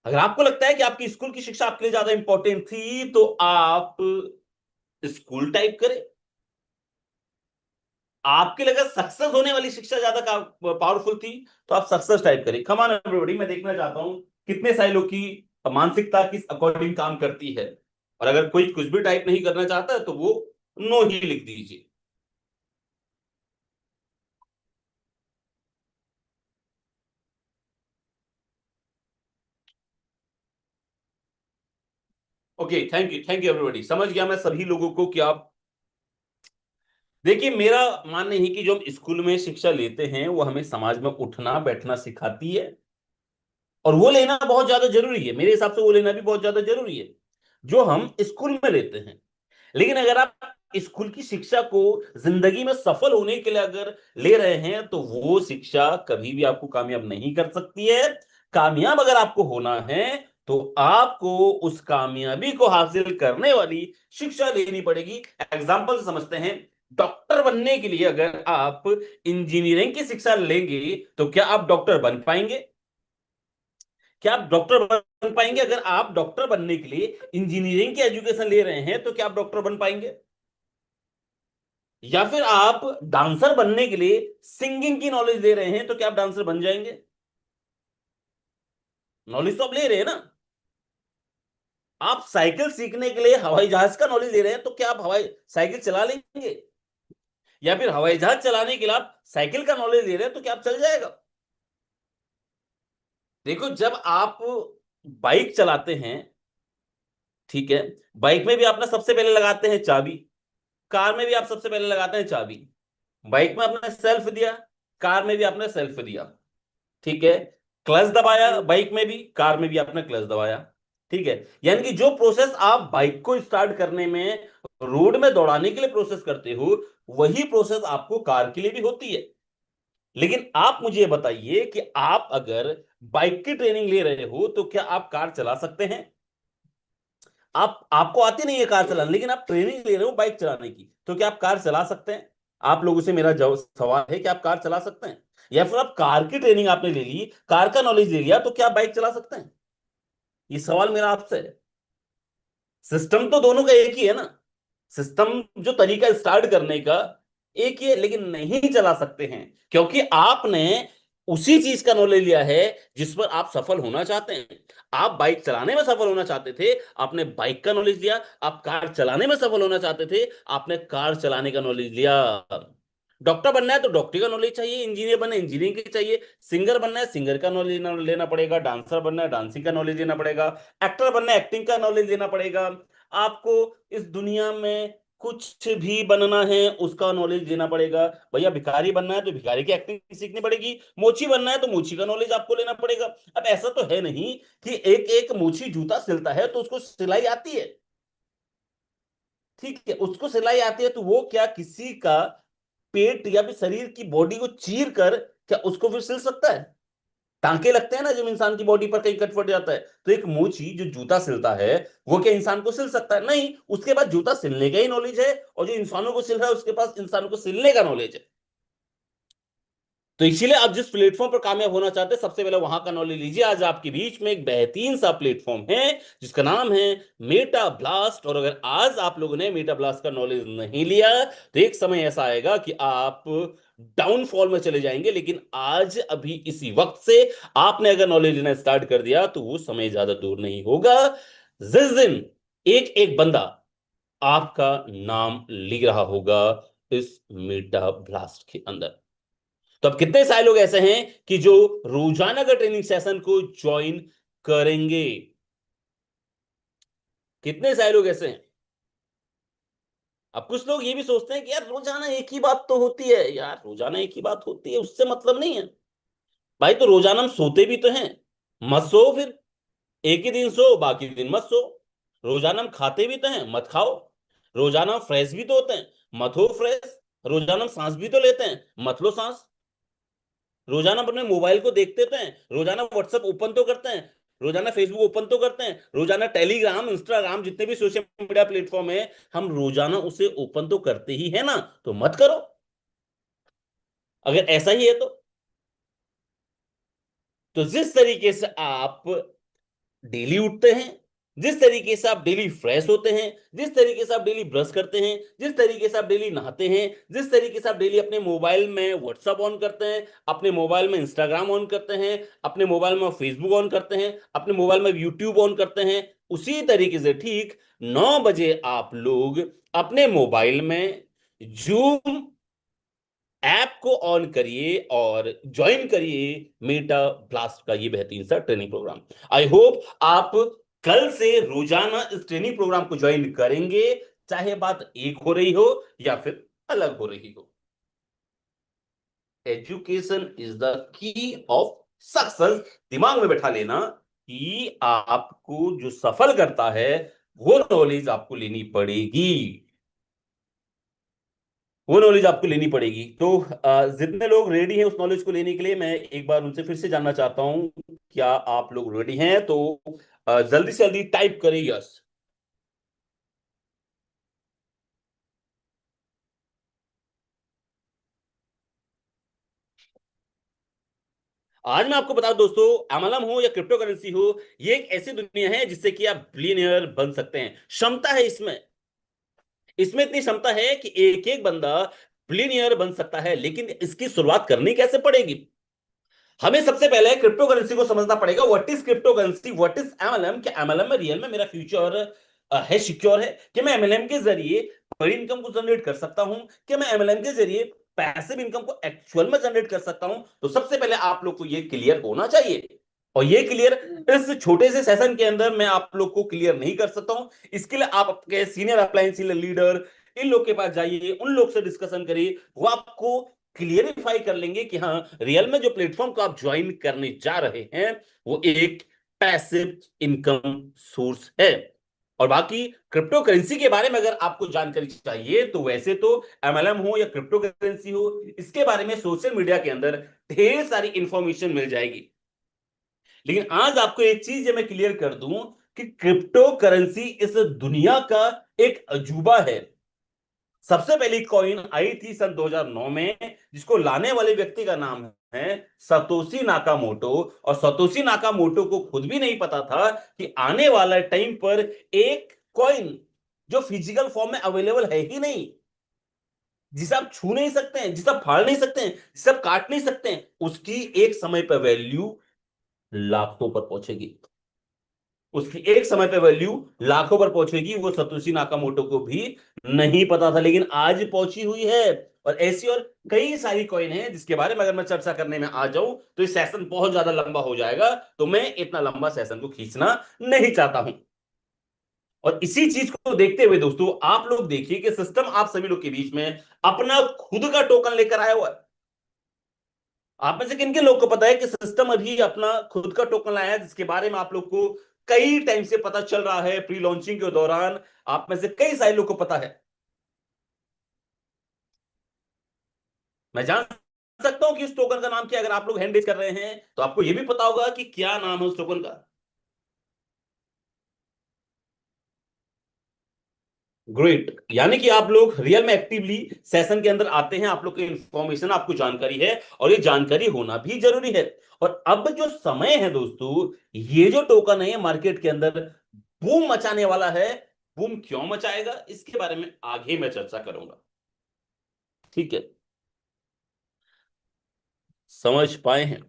अगर आपको लगता है कि आपकी स्कूल की शिक्षा आपके लिए ज्यादा इंपॉर्टेंट थी, तो आप स्कूल टाइप करें। आपके लिए अगर सक्सेस होने वाली शिक्षा ज्यादा पावरफुल थी, तो आप सक्सेस टाइप करें। कमान एवरीबॉडी, मैं देखना चाहता हूं कितने सारे लोग की मानसिकता किस अकॉर्डिंग काम करती है। और अगर कोई कुछ भी टाइप नहीं करना चाहता है तो वो नो ही लिख दीजिए। Okay, thank you everybody. समझ गया मैं सभी लोगों को कि आप, देखिए मेरा मानना है कि जो हम स्कूल में शिक्षा लेते हैं वो हमें समाज में उठना बैठना सिखाती है, और वो लेना बहुत ज्यादा जरूरी है। मेरे हिसाब से वो लेना भी बहुत ज्यादा जरूरी है जो हम स्कूल में लेते हैं। लेकिन अगर आप स्कूल की शिक्षा को जिंदगी में सफल होने के लिए अगर ले रहे हैं, तो वो शिक्षा कभी भी आपको कामयाब नहीं कर सकती है। कामयाब अगर आपको होना है, तो आपको उस कामयाबी को हासिल करने वाली शिक्षा लेनी पड़ेगी। एग्जाम्पल से समझते हैं, डॉक्टर बनने के लिए अगर आप इंजीनियरिंग की शिक्षा लेंगे, तो क्या आप डॉक्टर बन पाएंगे? क्या आप डॉक्टर बन पाएंगे? अगर आप डॉक्टर बनने के लिए इंजीनियरिंग की एजुकेशन ले रहे हैं, तो क्या आप डॉक्टर बन पाएंगे? या फिर आप डांसर बनने के लिए सिंगिंग की नॉलेज ले रहे हैं, तो क्या आप डांसर बन जाएंगे? नॉलेज तो आप ले रहे हैं ना। आप साइकिल सीखने के लिए हवाई जहाज का नॉलेज ले रहे हैं, तो क्या आप हवाई साइकिल चला लेंगे? या फिर हवाई जहाज चलाने के लिए आप साइकिल का नॉलेज ले रहे हैं, तो क्या आप चल जाएगा? देखो, जब आप बाइक चलाते हैं, ठीक है, बाइक में भी आप ना सबसे पहले लगाते हैं चाबी, कार में भी आप सबसे पहले लगाते हैं चाबी। बाइक में आपने सेल्फ दिया, कार में भी आपने सेल्फ दिया, ठीक है। क्लच दबाया बाइक में भी, कार में भी आपने क्लच दबाया, ठीक है। यानी कि जो प्रोसेस आप बाइक को स्टार्ट करने में, रोड में दौड़ाने के लिए प्रोसेस करते हो, वही प्रोसेस आपको कार के लिए भी होती है। लेकिन आप मुझे ये बताइए कि आप अगर बाइक की ट्रेनिंग ले रहे हो, तो क्या आप कार चला सकते हैं? आपको आती नहीं है कार चलाना, लेकिन आप ट्रेनिंग ले रहे हो बाइक चलाने की, तो क्या आप कार चला सकते हैं? आप लोगों से मेरा सवाल है कि आप कार चला सकते हैं? या फिर आप कार की ट्रेनिंग आपने ले ली, कार का नॉलेज ले लिया, तो क्या आप बाइक चला सकते हैं? ये सवाल मेरा आपसे है। सिस्टम तो दोनों का एक ही है ना। सिस्टम, जो तरीका स्टार्ट करने का एक ही है, लेकिन नहीं चला सकते हैं क्योंकि आपने उसी चीज का नॉलेज लिया है जिस पर आप सफल होना चाहते हैं। आप बाइक चलाने में सफल होना चाहते थे, आपने बाइक का नॉलेज लिया। आप कार चलाने में सफल होना चाहते थे, आपने कार चलाने का नॉलेज लिया। डॉक्टर बनना है तो डॉक्टरी का नॉलेज चाहिए, इंजीनियर बनना है इंजीनियरिंग की चाहिए, सिंगर बनना है सिंगर का नॉलेज लेना पड़ेगा, डांसर बनना है डांसिंग का नॉलेज लेना पड़ेगा, एक्टर बनना है एक्टिंग का नॉलेज लेना पड़ेगा। आपको इस दुनिया में कुछ भी बनना है उसका नॉलेज लेना पड़ेगा। भैया भिखारी बनना है तो भिखारी की एक्टिंग सीखनी पड़ेगी, मोची बनना है तो मोची का नॉलेज आपको लेना पड़ेगा। अब ऐसा तो है नहीं कि एक एक मोची जूता सिलता है तो उसको सिलाई आती है, ठीक है, उसको सिलाई आती है तो वो क्या किसी का पेट या फिर शरीर की बॉडी को चीर कर क्या उसको फिर सिल सकता है? टांके लगते हैं ना जब इंसान की बॉडी पर कहीं कट फट जाता है, तो एक मोची जो जूता सिलता है वो क्या इंसान को सिल सकता है? नहीं, उसके पास जूता सिलने का ही नॉलेज है, और जो इंसानों को सिल रहा है उसके पास इंसानों को सिलने का नॉलेज है। तो इसीलिए आप जिस प्लेटफॉर्म पर कामयाब होना चाहते हैं सबसे पहले वहां का नॉलेज लीजिए। आज आपके बीच में एक बेहतरीन सा प्लेटफॉर्म है जिसका नाम है मेटा ब्लास्ट, और अगर आज आप लोगों ने मेटा ब्लास्ट का नॉलेज नहीं लिया तो एक समय ऐसा आएगा कि आप डाउनफॉल में चले जाएंगे। लेकिन आज अभी इसी वक्त से आपने अगर नॉलेज लेना स्टार्ट कर दिया तो वो समय ज्यादा दूर नहीं होगा जिस दिन एक एक बंदा आपका नाम लिख रहा होगा इस मेटा ब्लास्ट के अंदर। तो अब कितने सारे लोग ऐसे हैं कि जो रोजाना का ट्रेनिंग सेशन को ज्वाइन करेंगे? कितने सारे लोग ऐसे हैं? अब कुछ लोग ये भी सोचते हैं कि यार रोजाना एक ही बात तो होती है, यार रोजाना एक ही बात होती है उससे मतलब नहीं है। भाई तो रोजाना हम सोते भी तो हैं, मत सो फिर, एक ही दिन सो बाकी दिन मत सो। रोजाना हम खाते भी तो हैं, मत खाओ। रोजाना हम फ्रेश भी तो होते हैं, मत हो फ्रेश। रोजाना हम सांस भी तो लेते हैं, मत लो सांस। रोजाना अपने मोबाइल को देखते तो हैं, रोजाना व्हाट्सएप ओपन तो करते हैं, रोजाना फेसबुक ओपन तो करते हैं, रोजाना टेलीग्राम इंस्टाग्राम जितने भी सोशल मीडिया प्लेटफॉर्म है हम रोजाना उसे ओपन तो करते ही है ना, तो मत करो अगर ऐसा ही है तो जिस तरीके से आप डेली उठते हैं, जिस तरीके से आप डेली फ्रेश होते हैं, जिस तरीके से आप डेली ब्रश करते हैं, जिस तरीके से आप डेली नहाते हैं, जिस तरीके से आप डेली अपने मोबाइल में व्हाट्सएप ऑन करते हैं, अपने मोबाइल में इंस्टाग्राम ऑन करते हैं, अपने मोबाइल में फेसबुक ऑन करते हैं, अपने मोबाइल में यूट्यूब ऑन करते हैं, उसी तरीके से ठीक 9 बजे आप लोग अपने मोबाइल में जूम ऐप को ऑन करिए और ज्वाइन करिए मेटा ब्लास्ट का ये बेहतरीन सा ट्रेनिंग प्रोग्राम। आई होप आप कल से रोजाना इस ट्रेनिंग प्रोग्राम को ज्वाइन करेंगे, चाहे बात एक हो रही हो या फिर अलग हो रही हो। Education is the key of success. दिमाग में बैठा लेना कि आपको जो सफल करता है वो नॉलेज आपको लेनी पड़ेगी, वो नॉलेज आपको लेनी पड़ेगी। तो जितने लोग रेडी हैं उस नॉलेज को लेने के लिए मैं एक बार उनसे फिर से जानना चाहता हूं, क्या आप लोग रेडी हैं? तो जल्दी से जल्दी टाइप करें यस। आज मैं आपको बता दूं दोस्तों, एमएलएम हो या क्रिप्टो करेंसी हो, ये एक ऐसी दुनिया है जिससे कि आप बिलियनियर बन सकते हैं। क्षमता है इसमें, इसमें इतनी क्षमता है कि एक एक बंदा बिलियनियर बन सकता है। लेकिन इसकी शुरुआत करनी कैसे पड़ेगी? हमें सबसे पहले क्रिप्टो करेंसी को समझना पड़ेगा। What is crypto currency, what is MLM? क्या एमएलएम में रियल में मेरा फ्यूचर है सिक्योर है? कि मैं एमएलएम के जरिए बड़ी इनकम को जनरेट कर सकता हूं? कि मैं एमएलएम के जरिए पैसिव इनकम को एक्चुअल में जनरेट कर सकता हूं? तो सबसे पहले आप लोग को ये क्लियर होना चाहिए, और ये क्लियर इस छोटे से सेशन के अंदर मैं आप लोग को क्लियर नहीं कर सकता हूं। इसके लिए आप आपके सीनियर अप्लायंस लीडर इन लोग के पास जाइए, उन लोग से डिस्कशन करिए, वो आपको क्लियरिफाई कर लेंगे कि हाँ रियल में जो प्लेटफॉर्म को आप ज्वाइन करने जा रहे हैं वो एक पैसिव इनकम सोर्स है। और बाकी क्रिप्टो करेंसी के बारे में अगर आपको जानकारी चाहिए तो वैसे तो एमएलएम हो या क्रिप्टो करेंसी हो, इसके बारे में सोशल मीडिया के अंदर ढेर सारी इंफॉर्मेशन मिल जाएगी। लेकिन आज आपको एक चीज मैं क्लियर कर दूं कि क्रिप्टो करेंसी इस दुनिया का एक अजूबा है। सबसे पहली कॉइन आई थी सन 2009 में, जिसको लाने वाले व्यक्ति का नाम है सतोशी नाकामोटो। और सतोशी नाकामोटो को खुद भी नहीं पता था कि आने वाला टाइम पर एक कॉइन जो फिजिकल फॉर्म में अवेलेबल है ही नहीं, जिसे आप छू नहीं सकते हैं, जिसे आप फाड़ नहीं सकते हैं, जिसे आप काट नहीं सकते हैं, उसकी एक समय पर वैल्यू लाखों पर पहुंचेगी। उसकी एक समय पे वैल्यू लाखों पर पहुंचेगी, वो सतोशी नाकामोटो को भी नहीं पता था, लेकिन आज पहुंची हुई है। और ऐसी और कई सारी कॉइन है जिसके बारे में अगर मैं चर्चा करने में आ जाऊं तो ये सेशन बहुत ज्यादा लंबा हो जाएगा, तो मैं इतना लंबा सेशन को खींचना नहीं चाहता हूं। और इसी चीज को देखते हुए दोस्तों, आप लोग देखिए कि सिस्टम आप सभी लोग के बीच में अपना खुद का टोकन लेकर आया हुआ है। आप में से किन किन लोग को पता है कि सिस्टम अभी अपना खुद का टोकन लाया है, जिसके बारे में आप लोग को कई टाइम से पता चल रहा है, प्री लॉन्चिंग के दौरान आप में से कई सारे लोग को पता है। मैं जान सकता हूं कि उस टोकन का नाम क्या है। अगर आप लोग हैंड रेज कर रहे हैं तो आपको यह भी पता होगा कि क्या नाम है उस टोकन का। ग्रेट, यानी कि आप लोग रियल में एक्टिवली सेशन के अंदर आते हैं, आप लोग की इंफॉर्मेशन, आपको जानकारी है, और ये जानकारी होना भी जरूरी है। और अब जो समय है दोस्तों, ये जो टोकन है मार्केट के अंदर बूम मचाने वाला है। बूम क्यों मचाएगा इसके बारे में आगे मैं चर्चा करूंगा, ठीक है? समझ पाए हैं?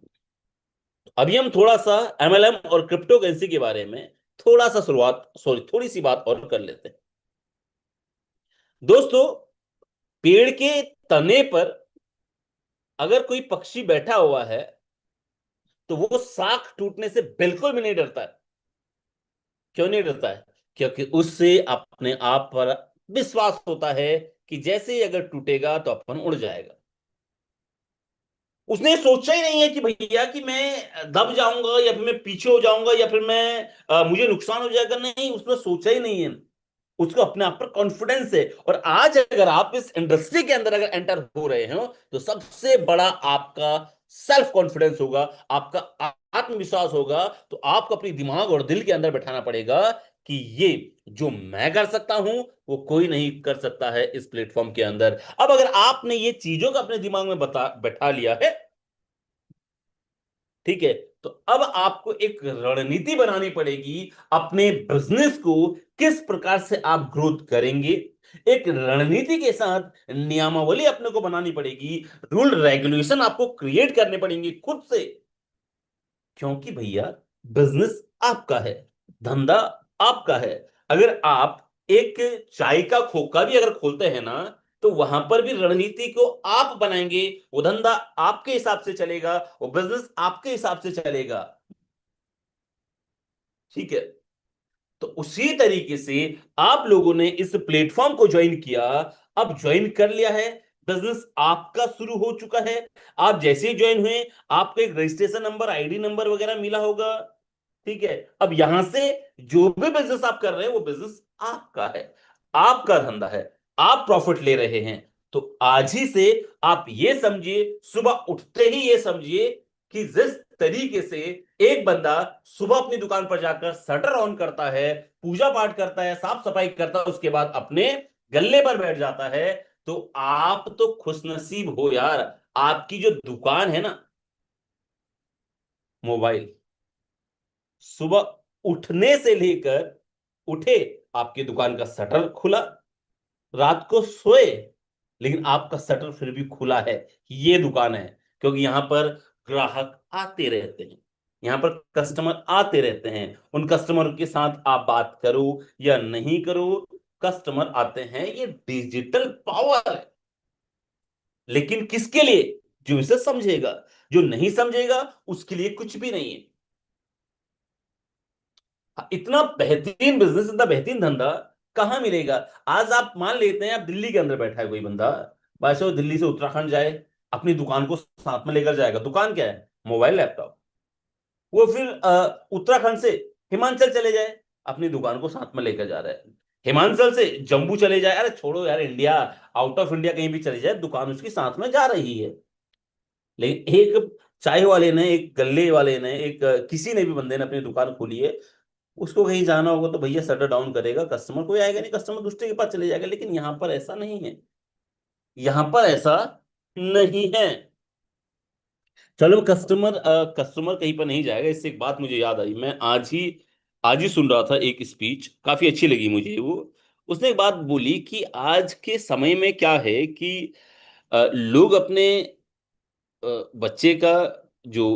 अभी हम थोड़ा सा एमएलएम और क्रिप्टो करेंसी के बारे में थोड़ा सा शुरुआत, सॉरी, थोड़ी सी बात और कर लेते हैं दोस्तों। पेड़ के तने पर अगर कोई पक्षी बैठा हुआ है तो वो शाख टूटने से बिल्कुल भी नहीं डरता है। क्यों नहीं डरता है? क्योंकि उससे अपने आप पर विश्वास होता है कि जैसे ही अगर टूटेगा तो अपन उड़ जाएगा। उसने सोचा ही नहीं है कि भैया कि मैं दब जाऊंगा या फिर मैं पीछे हो जाऊंगा या फिर मुझे नुकसान हो जाएगा। नहीं, उसने सोचा ही नहीं है। उसको अपने आप पर कॉन्फिडेंस है। और आज अगर आप इस इंडस्ट्री के अंदर अगर एंटर हो रहे हो तो सबसे बड़ा आपका सेल्फ कॉन्फिडेंस होगा, आपका आत्मविश्वास होगा। तो आपको अपनी दिमाग और दिल के अंदर बैठाना पड़ेगा कि ये जो मैं कर सकता हूं वो कोई नहीं कर सकता है इस प्लेटफॉर्म के अंदर। अब अगर आपने ये चीजों का अपने दिमाग में बैठा लिया है, ठीक है, तो अब आपको एक रणनीति बनानी पड़ेगी अपने बिजनेस को किस प्रकार से आप ग्रोथ करेंगे। एक रणनीति के साथ नियमावली अपने को बनानी पड़ेगी, रूल रेगुलेशन आपको क्रिएट करने पड़ेंगे खुद से। क्योंकि भैया बिजनेस आपका है, धंधा आपका है। अगर आप एक चाय का खोखा भी अगर खोलते हैं ना, तो वहां पर भी रणनीति को आप बनाएंगे। वो धंधा आपके हिसाब से चलेगा, वो बिजनेस आपके हिसाब से चलेगा, ठीक है? तो उसी तरीके से आप लोगों ने इस प्लेटफॉर्म को ज्वाइन किया। अब ज्वाइन कर लिया है, बिजनेस आपका शुरू हो चुका है। आप जैसे ही ज्वाइन हुए आपको एक रजिस्ट्रेशन नंबर, आईडी नंबर वगैरह मिला होगा, ठीक है? अब यहां से जो भी बिजनेस आप कर रहे हैं वो बिजनेस आपका है, आपका धंधा है, आप प्रॉफिट ले रहे हैं। तो आज ही से आप ये समझिए, सुबह उठते ही ये समझिए कि जिस तरीके से एक बंदा सुबह अपनी दुकान पर जाकर शटर ऑन करता है, पूजा पाठ करता है, साफ सफाई करता है, उसके बाद अपने गल्ले पर बैठ जाता है, तो आप तो खुशनसीब हो यार। आपकी जो दुकान है ना मोबाइल, सुबह उठने से लेकर उठे आपकी दुकान का शटर खुला, रात को सोए लेकिन आपका शटर फिर भी खुला है, ये दुकान है। क्योंकि यहां पर ग्राहक आते रहते हैं, यहां पर कस्टमर आते रहते हैं। उन कस्टमर के साथ आप बात करो या नहीं करो, कस्टमर आते हैं। ये डिजिटल पावर है, लेकिन किसके लिए? जो इसे समझेगा। जो नहीं समझेगा उसके लिए कुछ भी नहीं है। इतना बेहतरीन बिजनेस, इतना बेहतरीन धंधा कहां मिलेगा? आज आप मान लेते हैं आप दिल्ली के अंदर बैठा है कोई बंदा, वैसे वो दिल्ली से उत्तराखंड जाए, अपनी दुकान को साथ में लेकर जाएगा। दुकान क्या है? Mobile, laptop. वो फिर उत्तराखंड से हिमाचल चले जाए, अपनी दुकान को साथ में लेकर जा रहा है। हिमाचल से जम्मू चले जाए, अरे छोड़ो यार, इंडिया, आउट ऑफ इंडिया कहीं भी चले जाए, दुकान उसकी साथ में जा रही है। लेकिन एक चाय वाले ने, एक गल्ले वाले ने, एक किसी ने भी बंदे ने अपनी दुकान खोली है, उसको कहीं जाना होगा तो भैया शटर डाउन करेगा, कस्टमर कोई आएगा नहीं, कस्टमर दूसरे के पास चले जाएगा। लेकिन यहां पर ऐसा नहीं है, यहां पर ऐसा नहीं है। चलो, कस्टमर कहीं पर नहीं जाएगा। इससे एक बात मुझे याद आई, मैं आज ही सुन रहा था एक स्पीच, काफी अच्छी लगी मुझे वो। उसने एक बात बोली कि आज के समय में क्या है कि लोग अपने बच्चे का जो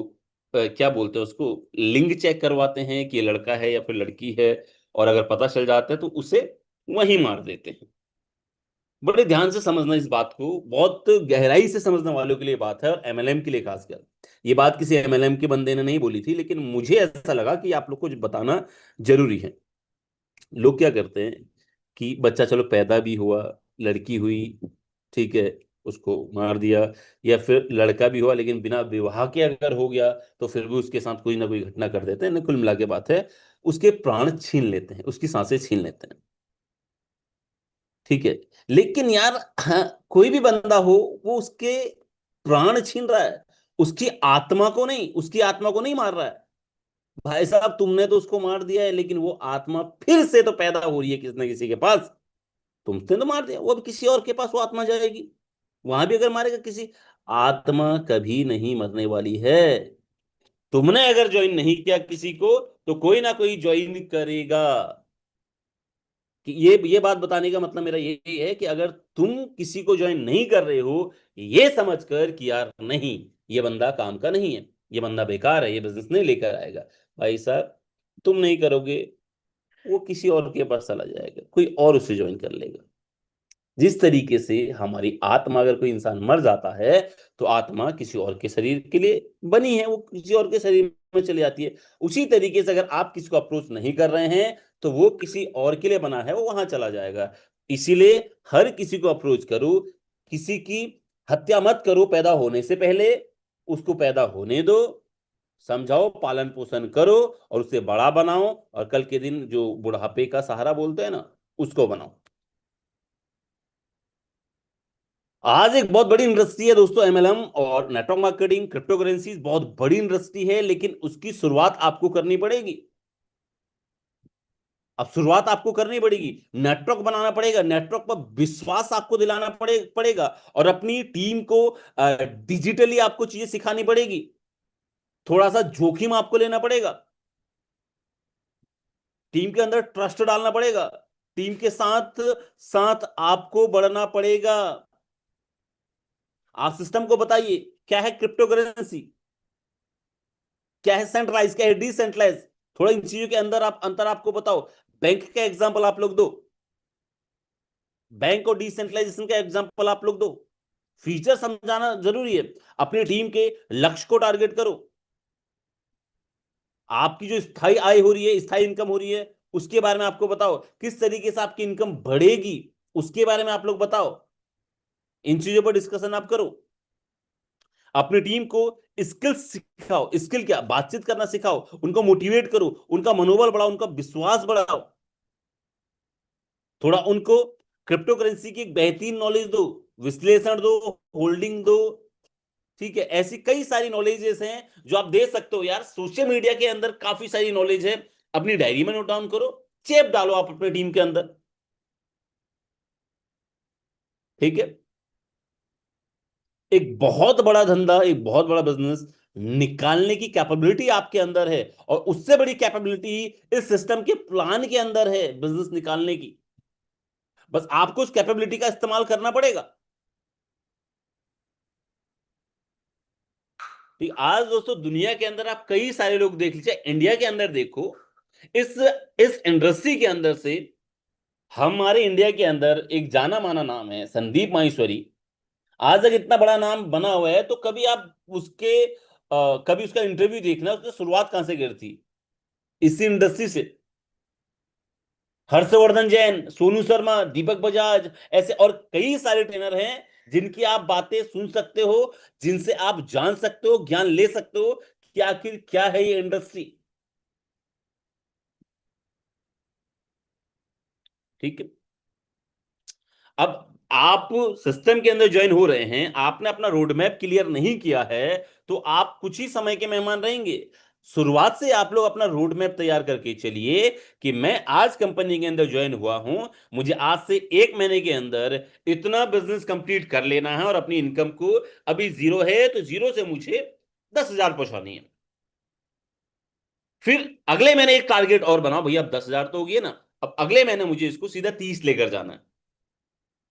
क्या बोलते हैं उसको, लिंग चेक करवाते हैं कि ये लड़का है या फिर लड़की है, और अगर पता चल जाता है तो उसे वहीं मार देते हैं। बड़े ध्यान से समझना इस बात को, बहुत गहराई से समझने वालों के लिए बात है, और एमएलएम के लिए खासकर। ये बात किसी एमएलएम के बंदे ने नहीं बोली थी, लेकिन मुझे ऐसा लगा कि आप लोग को बताना जरूरी है। लोग क्या करते हैं कि बच्चा चलो पैदा भी हुआ, लड़की हुई, ठीक है, उसको मार दिया, या फिर लड़का भी हुआ लेकिन बिना विवाह के अगर हो गया तो फिर भी उसके साथ कोई ना कोई घटना कर देते हैं, कुल मिला के बात है उसके प्राण छीन लेते हैं, उसकी सांसें छीन लेते हैं, ठीक है। लेकिन यार, हाँ, कोई भी बंदा हो, वो उसके प्राण छीन रहा है, उसकी आत्मा को नहीं, उसकी आत्मा को नहीं मार रहा है। भाई साहब, तुमने तो उसको मार दिया है, लेकिन वो आत्मा फिर से तो पैदा हो रही है किसी न किसी के पास। तुमने तो मार दिया, वो अब किसी और के पास वो आत्मा जाएगी, वहां भी अगर मारेगा किसी, आत्मा कभी नहीं मरने वाली है। तुमने अगर ज्वाइन नहीं किया किसी को, तो कोई ना कोई ज्वाइन करेगा। कि ये बात बताने का मतलब मेरा यही है कि अगर तुम किसी को ज्वाइन नहीं कर रहे हो, ये समझकर कि यार नहीं, ये बंदा काम का नहीं है, ये बंदा बेकार है, ये बिजनेस नहीं लेकर आएगा, भाई साहब, तुम नहीं करोगे, वो किसी और के पास चला जाएगा, कोई और उसे ज्वाइन कर लेगा। जिस तरीके से हमारी आत्मा, अगर कोई इंसान मर जाता है तो आत्मा किसी और के शरीर के लिए बनी है, वो किसी और के शरीर में चली जाती है। उसी तरीके से अगर आप किसी को अप्रोच नहीं कर रहे हैं तो वो किसी और के लिए बना है, वो वहां चला जाएगा। इसीलिए हर किसी को अप्रोच करो, किसी की हत्या मत करो पैदा होने से पहले, उसको पैदा होने दो, समझाओ, पालन पोषण करो, और उसे बड़ा बनाओ, और कल के दिन जो बुढ़ापे का सहारा बोलते हैं ना, उसको बनाओ। आज एक बहुत बड़ी इंडस्ट्री है दोस्तों, एमएलएम और नेटवर्क मार्केटिंग, क्रिप्टो करेंसीज बहुत बड़ी इंडस्ट्री है, लेकिन उसकी शुरुआत आपको करनी पड़ेगी। अब शुरुआत आपको करनी पड़ेगी, नेटवर्क बनाना पड़ेगा, नेटवर्क पर विश्वास आपको दिलाना पड़ेगा, और अपनी टीम को डिजिटली आपको चीजें सिखानी पड़ेगी, थोड़ा सा जोखिम आपको लेना पड़ेगा, टीम के अंदर ट्रस्ट डालना पड़ेगा, टीम के साथ साथ आपको बढ़ना पड़ेगा। आप सिस्टम को बताइए, क्या है क्रिप्टो करेंसी, क्या है सेंट्रलाइज, क्या है डिसेंट्रलाइज, थोड़ा इन चीजों के अंदर आप अंतर आपको बताओ। बैंक का एग्जांपल आप लोग दो, बैंक और डिसेंट्रलाइजेशन का एग्जांपल आप लोग दो। फीचर समझाना जरूरी है। अपनी टीम के लक्ष्य को टारगेट करो, आपकी जो स्थायी आय हो रही है, स्थायी इनकम हो रही है, उसके बारे में आपको बताओ, किस तरीके से आपकी इनकम बढ़ेगी उसके बारे में आप लोग बताओ। इन चीजों पर डिस्कशन आप करो, अपनी टीम को स्किल सिखाओ। स्किल क्या, बातचीत करना सिखाओ, उनको मोटिवेट करो, उनका मनोबल बढ़ाओ, उनका विश्वास बढ़ाओ, थोड़ा उनको क्रिप्टो करेंसी की एक बेहतरीन नॉलेज दो, विश्लेषण दो, होल्डिंग दो, ठीक है। ऐसी कई सारी नॉलेजेस हैं जो आप दे सकते हो यार, सोशल मीडिया के अंदर काफी सारी नॉलेज है, अपनी डायरी में नोट डाउन करो, चेप डालो आप अपने टीम के अंदर, ठीक है। एक बहुत बड़ा धंधा, एक बहुत बड़ा बिजनेस निकालने की कैपेबिलिटी आपके अंदर है, और उससे बड़ी कैपेबिलिटी इस सिस्टम के प्लान के अंदर है बिजनेस निकालने की। बस आपको उस कैपेबिलिटी का इस्तेमाल करना पड़ेगा। ठीक, आज दोस्तों दुनिया के अंदर आप कई सारे लोग देख लीजिए, इंडिया के अंदर देखो, इस इस इंडस्ट्री के अंदर से हमारे इंडिया के अंदर एक जाना माना नाम है संदीप माहेश्वरी। आज अगर इतना बड़ा नाम बना हुआ है तो कभी आप उसके कभी उसका इंटरव्यू देखना, उसने शुरुआत कहां से करी थी, इसी इंडस्ट्री से। हर्षवर्धन जैन, सोनू शर्मा, दीपक बजाज, ऐसे और कई सारे ट्रेनर हैं जिनकी आप बातें सुन सकते हो, जिनसे आप जान सकते हो, ज्ञान ले सकते हो कि आखिर क्या है ये इंडस्ट्री, ठीक है। अब आप सिस्टम के अंदर ज्वाइन हो रहे हैं, आपने अपना रोड मैप क्लियर नहीं किया है, तो आप कुछ ही समय के मेहमान रहेंगे। शुरुआत से आप लोग अपना रोड मैप तैयार करके चलिए कि मैं आज कंपनी के अंदर ज्वाइन हुआ हूं, मुझे आज से 1 महीने के अंदर इतना बिजनेस कंप्लीट कर लेना है, और अपनी इनकम को, अभी 0 है तो 0 से मुझे 10,000 पहुंचानी है। फिर अगले महीने एक टारगेट और बनाओ, भैया अब 10,000 तो हो गया ना, अब अगले महीने मुझे इसको सीधा 30 लेकर जाना है।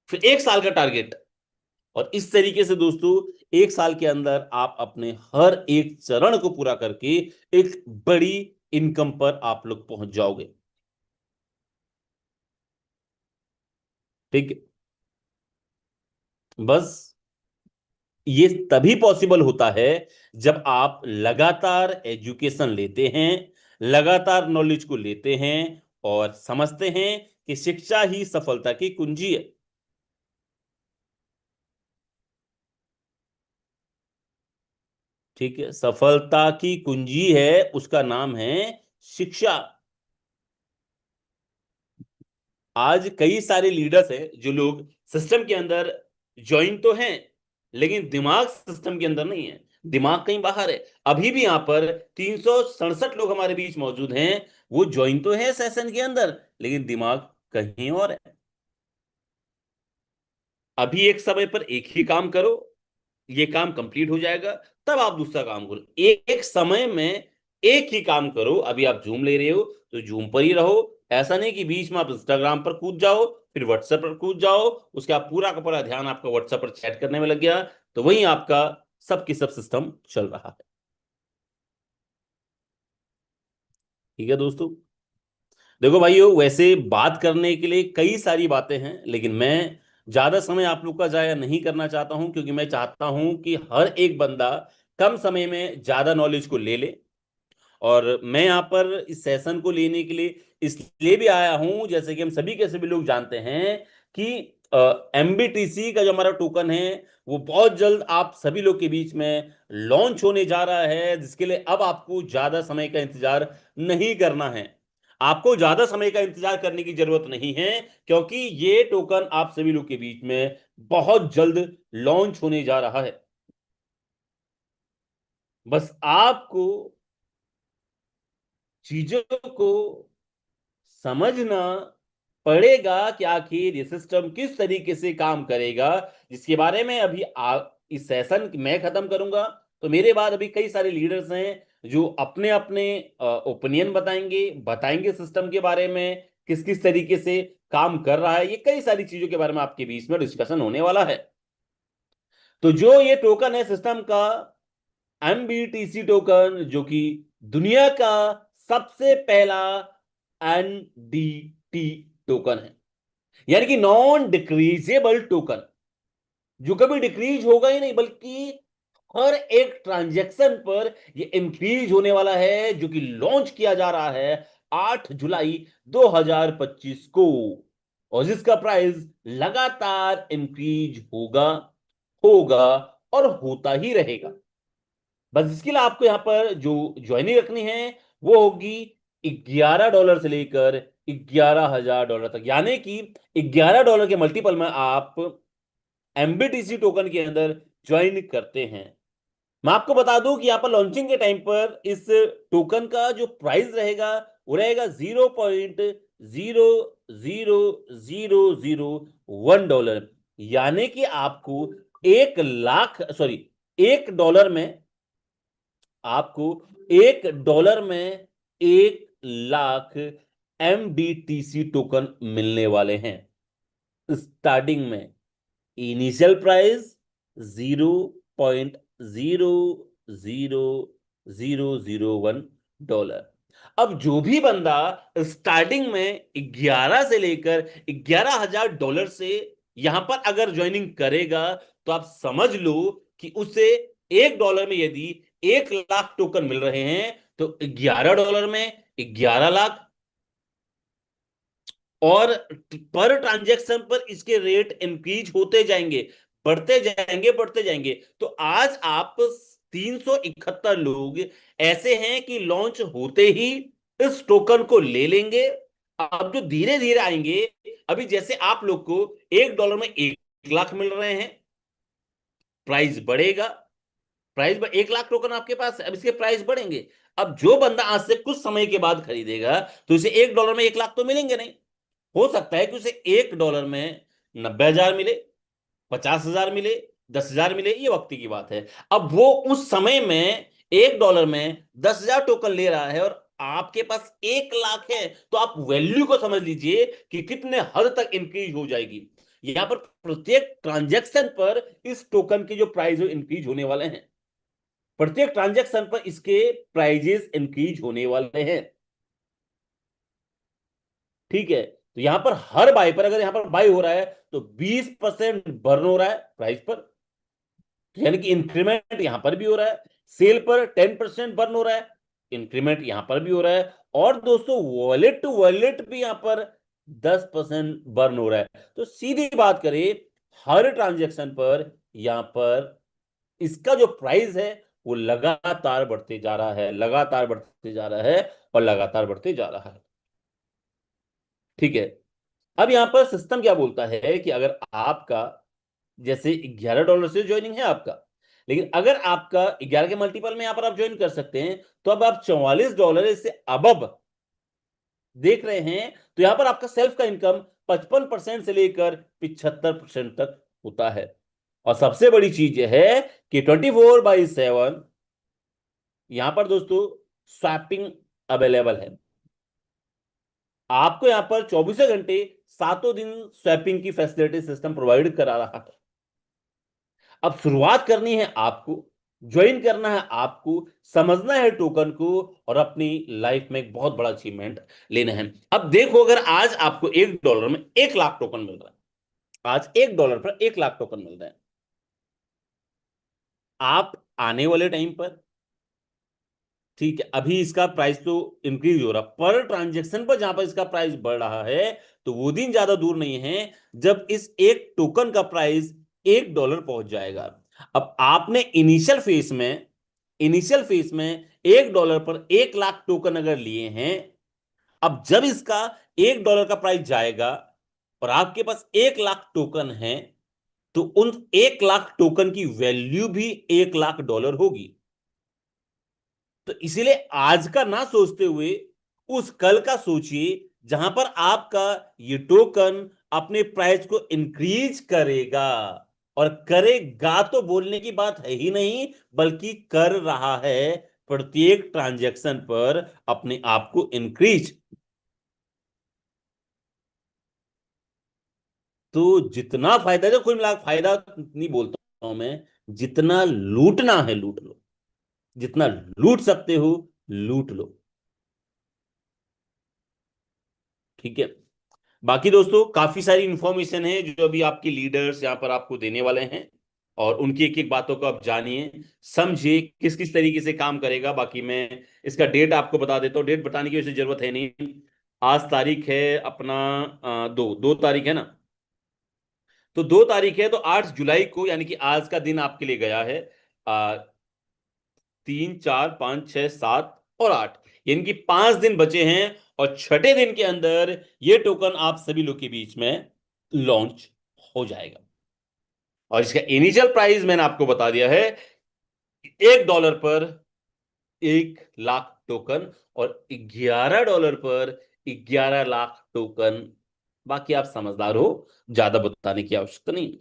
फिर 1 साल का टारगेट, और इस तरीके से दोस्तों एक साल के अंदर आप अपने हर एक चरण को पूरा करके एक बड़ी इनकम पर आप लोग पहुंच जाओगे। ठीक है, बस ये तभी पॉसिबल होता है जब आप लगातार एजुकेशन लेते हैं, लगातार नॉलेज को लेते हैं और समझते हैं कि शिक्षा ही सफलता की कुंजी है। ठीक है, सफलता की कुंजी है, उसका नाम है शिक्षा। आज कई सारे लीडर्स हैं जो लोग सिस्टम के अंदर ज्वाइन तो हैं, लेकिन दिमाग सिस्टम के अंदर नहीं है, दिमाग कहीं बाहर है। अभी भी यहां पर 367 लोग हमारे बीच मौजूद हैं, वो ज्वाइन तो है सेशन के अंदर, लेकिन दिमाग कहीं और है। अभी एक समय पर एक ही काम करो, ये काम कंप्लीट हो जाएगा, तब आप दूसरा काम करो। एक समय में एक ही काम करो। अभी आप जूम ले रहे हो तो जूम पर ही रहो, ऐसा नहीं कि बीच में आप इंस्टाग्राम पर कूद जाओ, फिर व्हाट्सएप पर कूद जाओ, उसके बाद पूरा का पूरा ध्यान आपका व्हाट्सएप पर चैट करने में लग गया, तो वही आपका सब की सब सिस्टम चल रहा है। ठीक है दोस्तों, देखो भाइयों, वैसे बात करने के लिए कई सारी बातें हैं, लेकिन मैं ज्यादा समय आप लोग का जाया नहीं करना चाहता हूं, क्योंकि मैं चाहता हूं कि हर एक बंदा कम समय में ज्यादा नॉलेज को ले ले। और मैं यहाँ पर इस सेशन को लेने के लिए इसलिए भी आया हूं, जैसे कि हम सभी के सभी लोग जानते हैं कि एमबीटीसी का जो हमारा टोकन है वो बहुत जल्द आप सभी लोग के बीच में लॉन्च होने जा रहा है, जिसके लिए अब आपको ज्यादा समय का इंतजार नहीं करना है। आपको ज्यादा समय का इंतजार करने की जरूरत नहीं है, क्योंकि ये टोकन आप सभी लोग के बीच में बहुत जल्द लॉन्च होने जा रहा है। बस आपको चीजों को समझना पड़ेगा कि आखिर ये सिस्टम किस तरीके से काम करेगा, जिसके बारे में अभी इस सेशन मैं खत्म करूंगा, तो मेरे बाद अभी कई सारे लीडर्स हैं जो अपने अपने ओपिनियन बताएंगे, बताएंगे सिस्टम के बारे में किस किस तरीके से काम कर रहा है। ये कई सारी चीजों के बारे में आपके बीच में डिस्कशन होने वाला है। तो जो ये टोकन है सिस्टम का, एमबीटीसी टोकन, जो कि दुनिया का सबसे पहला एनडीटी टोकन है, यानी कि नॉन डिक्रीजेबल टोकन, जो कभी डिक्रीज होगा ही नहीं, बल्कि हर एक ट्रांजैक्शन पर ये इंक्रीज होने वाला है, जो कि लॉन्च किया जा रहा है 8 जुलाई 2025 को, और जिसका प्राइस लगातार इंक्रीज होगा, होगा और होता ही रहेगा। बस इसके लिए आपको यहां पर जो ज्वाइनिंग रखनी है वो होगी $11 से लेकर $11,000 तक, यानी कि $11 के मल्टीपल में आप एमबीटीसी टोकन के अंदर ज्वाइन करते हैं। मैं आपको बता दूं कि यहां पर लॉन्चिंग के टाइम पर इस टोकन का जो प्राइस रहेगा वो रहेगा $0.00001, यानी कि आपको 1 लाख, सॉरी, $1 में आपको $1 में 1 लाख एमबीटीसी टोकन मिलने वाले हैं। स्टार्टिंग में इनिशियल प्राइस $0.00001। अब जो भी बंदा स्टार्टिंग में 11 से लेकर $11,000 से यहां पर अगर ज्वाइनिंग करेगा, तो आप समझ लो कि उसे $1 में यदि 1 लाख टोकन मिल रहे हैं, तो $11 में 11 लाख, और पर ट्रांजैक्शन पर इसके रेट इंक्रीज होते जाएंगे, बढ़ते जाएंगे, बढ़ते जाएंगे। तो आज आप 371 लोग ऐसे हैं कि लॉन्च होते ही इस टोकन को ले लेंगे। अब जो धीरे धीरे आएंगे, अभी जैसे आप लोग को $1 में 1 लाख मिल रहे हैं, प्राइस बढ़ेगा, प्राइस 1 लाख टोकन आपके पास है, अब इसके प्राइस बढ़ेंगे। अब जो बंदा आज से कुछ समय के बाद खरीदेगा, तो इसे $1 में 1 लाख तो मिलेंगे नहीं। हो सकता है कि उसे $1 में 90,000 मिले, 50,000 मिले, 10,000 मिले, ये वक्त की बात है। अब वो उस समय में $1 में 10,000 टोकन ले रहा है और आपके पास 1 लाख है, तो आप वैल्यू को समझ लीजिए कि कितने हद तक इंक्रीज हो जाएगी। यहां पर प्रत्येक ट्रांजैक्शन पर इस टोकन के जो प्राइस इंक्रीज होने वाले हैं, प्रत्येक ट्रांजैक्शन पर इसके प्राइजेस इंक्रीज होने वाले हैं। ठीक है, तो यहां पर हर बाय पर, अगर यहां पर बाय हो रहा है तो 20% बर्न हो रहा है प्राइस पर, यानी कि इंक्रीमेंट यहां पर भी हो रहा है। सेल पर 10% बर्न हो रहा है, इंक्रीमेंट यहां पर भी हो रहा है। और दोस्तों वॉलेट टू वॉलेट भी यहां पर 10% बर्न हो रहा है। तो सीधी बात करें, हर ट्रांजेक्शन पर यहां पर इसका जो प्राइस है वो लगातार बढ़ते जा रहा है, लगातार बढ़ते जा रहा है और लगातार बढ़ते जा रहा है। ठीक है, अब यहां पर सिस्टम क्या बोलता है कि अगर आपका जैसे $11 से ज्वाइनिंग है आपका, लेकिन अगर आपका 11 के मल्टीपल में यहां पर आप ज्वाइन कर सकते हैं, तो अब आप $44 से अबब देख रहे हैं, तो यहां पर आपका सेल्फ का इनकम 55% से लेकर 75% तक होता है। और सबसे बड़ी चीज यह है कि 24/7 यहां पर दोस्तों स्वैपिंग अवेलेबल है। आपको यहां पर 24 घंटे 7 दिन स्वैपिंग की फैसिलिटी सिस्टम प्रोवाइड करा रहा है। अब शुरुआत करनी है आपको, ज्वाइन करना है आपको, समझना है टोकन को और अपनी लाइफ में एक बहुत बड़ा अचीवमेंट लेना है। अब देखो, अगर आज आपको $1 में 1 लाख टोकन मिल रहा है, आज $1 पर 1 लाख टोकन मिल रहा है, आप आने वाले टाइम पर, ठीक है, अभी इसका प्राइस तो इंक्रीज हो रहा, पर ट्रांजेक्शन पर जहां पर इसका प्राइस बढ़ रहा है, तो वो दिन ज्यादा दूर नहीं है जब इस एक टोकन का प्राइस $1 पहुंच जाएगा। अब आपने इनिशियल फेस में $1 पर 1 लाख टोकन अगर लिए हैं, अब जब इसका $1 का प्राइस जाएगा और आपके पास 1 लाख टोकन है, तो उन 1 लाख टोकन की वैल्यू भी $1 लाख होगी। तो इसीलिए आज का ना सोचते हुए उस कल का सोचिए, जहां पर आपका ये टोकन अपने प्राइस को इंक्रीज करेगा। और करेगा तो बोलने की बात है ही नहीं, बल्कि कर रहा है प्रत्येक ट्रांजैक्शन पर अपने आप को इंक्रीज। तो जितना फायदा, जो कुल मिला फायदा नहीं बोलता हूं मैं, जितना लूटना है लूट लो, जितना लूट सकते हो लूट लो। ठीक है, बाकी दोस्तों काफी सारी इंफॉर्मेशन है जो अभी आपके लीडर्स यहाँ पर आपको देने वाले हैं, और उनकी एक एक बातों को आप जानिए, समझिए किस किस तरीके से काम करेगा। बाकी मैं इसका डेट आपको बता देता हूँ, डेट बताने की वैसे जरूरत है नहीं। आज तारीख है अपना 2 तारीख है ना, तो 2 तारीख है, तो 8 जुलाई को, यानी कि आज का दिन आपके लिए गया है 3 4 5 6 7 और 8, यानी कि 5 दिन बचे हैं। और छठे दिन के अंदर ये टोकन आप सभी लोग के बीच में लॉन्च हो जाएगा। और इसका इनिशियल प्राइस मैंने आपको बता दिया है, $1 पर 1 लाख टोकन, और $11 पर 11 लाख टोकन। बाकी आप समझदार हो, ज्यादा बताने की आवश्यकता नहीं।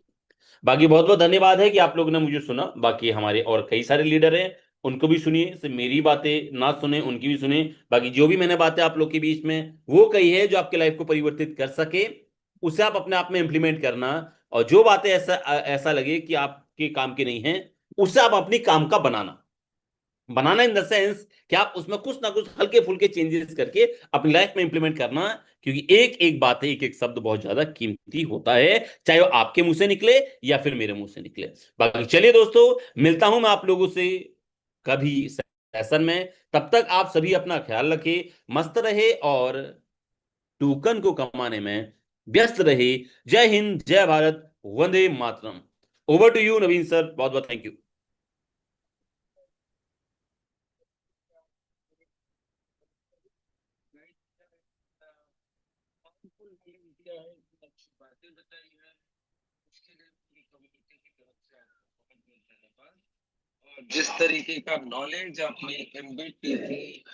बाकी बहुत बहुत धन्यवाद है कि आप लोगों ने मुझे सुना। बाकी हमारे और कई सारे लीडर हैं, उनको भी सुनिए, सिर्फ मेरी बातें ना सुने, उनकी भी सुने। बाकी जो भी मैंने बातें आप लोग के बीच में वो कही है जो आपके लाइफ को परिवर्तित कर सके, उसे आप अपने आप में इंप्लीमेंट करना। और जो बातें ऐसा ऐसा लगे कि आपके काम की नहीं है, उसे आप अपनी काम का बनाना, बनाना इन द सेंस कि आप उसमें कुछ ना कुछ हल्के फुल्के चेंजेस करके अपनी लाइफ में इंप्लीमेंट करना। क्योंकि एक एक बात है, एक एक शब्द बहुत ज्यादा कीमती होता है, चाहे वो आपके मुंह से निकले या फिर मेरे मुंह से निकले। बाकी चलिए दोस्तों, मिलता हूं मैं आप लोगों से कभी सेशन में। तब तक आप सभी अपना ख्याल रखें, मस्त रहे और टोकन को कमाने में व्यस्त रहे। जय हिंद, जय भारत, वंदे मातरम। Over to you Naveen sir, बहुत बहुत थैंक यू। अच्छी बातें बताई है, उसके लिए पूरी कम्युनिटी की तरफ से आपको बहुत बहुत धन्यवाद। और जिस तरीके का नॉलेज आपने एमबीटीसी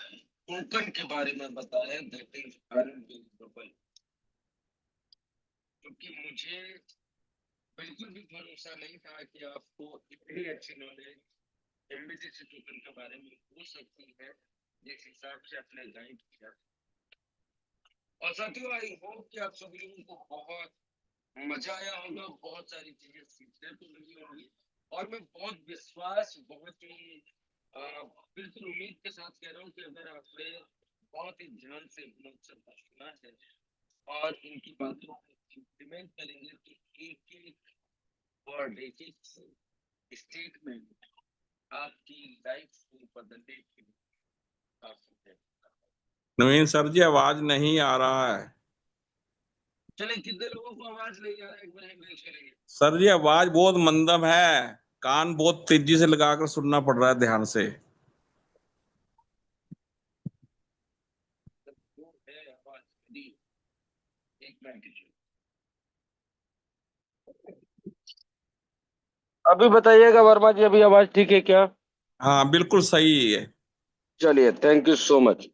टोकन के बारे में बताया, दैट इज अनबिलीवेबल। क्योंकि मुझे बिल्कुल भी भरोसा नहीं था कि आपको इतनी अच्छी नॉलेज एमबीटीसी टोकन के बारे में हो सकती है, जिस हिसाब से आपने गाइड किया। और साथियों, आई होप कि आप सभी लोगों को बहुत मजा आया होगा, बहुत सारी चीजें सीखने को मिली होंगी। और मैं बहुत विश्वास, बहुत ही बिल्कुल उम्मीद के साथ कह रहा हूँ कि अगर आपने बहुत ही ध्यान से विनोद सर को सुना है और इनकी बातों को इम्प्लीमेंट करेंगे तो एक एक वर्ड, एक एक स्टेटमेंट आपकी लाइफ को बदलने के काफी है। नवीन सर जी, आवाज नहीं आ रहा है। चलिए, कितने लोगों को आवाज नहीं आ रहा है, एक बार देख करेंगे। सर जी, आवाज बहुत मंदम है। कान बहुत तेजी से लगाकर सुनना पड़ रहा है, ध्यान से। वो है आवाज मेरी, एक मिनट। अभी बताइएगा वर्मा जी, अभी आवाज ठीक है क्या? हाँ, बिल्कुल सही है। चलिए, थैंक यू सो मच।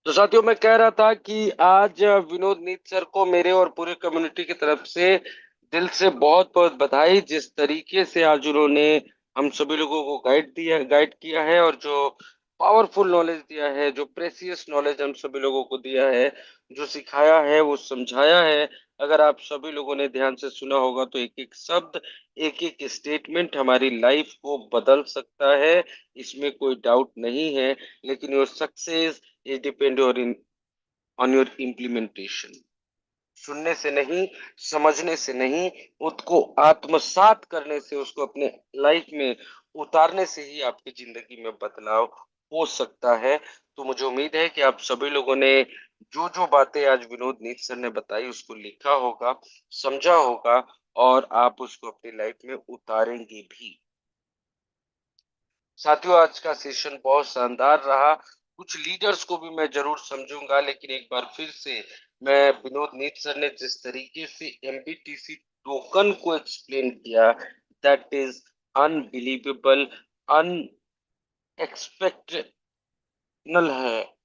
तो साथियों, मैं कह रहा था कि आज विनोद नीत सर को मेरे और पूरे कम्युनिटी की तरफ से दिल से बहुत बहुत बधाई। जिस तरीके से आज उन्होंने हम सभी लोगों को गाइड किया है, और जो पावरफुल नॉलेज दिया है, जो प्रेसियस नॉलेज हम सभी लोगों को दिया है, जो सिखाया है, वो समझाया है। अगर आप सभी लोगों ने ध्यान से सुना होगा तो एक एक शब्द, एक एक स्टेटमेंट हमारी लाइफ को बदल सकता है, इसमें कोई डाउट नहीं है। लेकिन your success is depend on your implementation. सुनने से नहीं, समझने से नहीं, उसको आत्मसात करने से, उसको अपने लाइफ में उतारने से ही आपकी जिंदगी में बदलाव हो सकता है। तो मुझे उम्मीद है कि आप सभी लोगों ने जो जो बातें आज विनोद नीत सर ने बताई उसको लिखा होगा, समझा होगा, और आप उसको अपनी लाइफ में उतारेंगे भी। साथियों, आज का सेशन बहुत शानदार रहा। कुछ लीडर्स को भी मैं जरूर समझूंगा, लेकिन एक बार फिर से मैं, विनोद नीत सर ने जिस तरीके से एमबीटीसी टोकन को एक्सप्लेन किया, दैट इज अनबिलीवेबल, अनएक्सपेक्टेड है।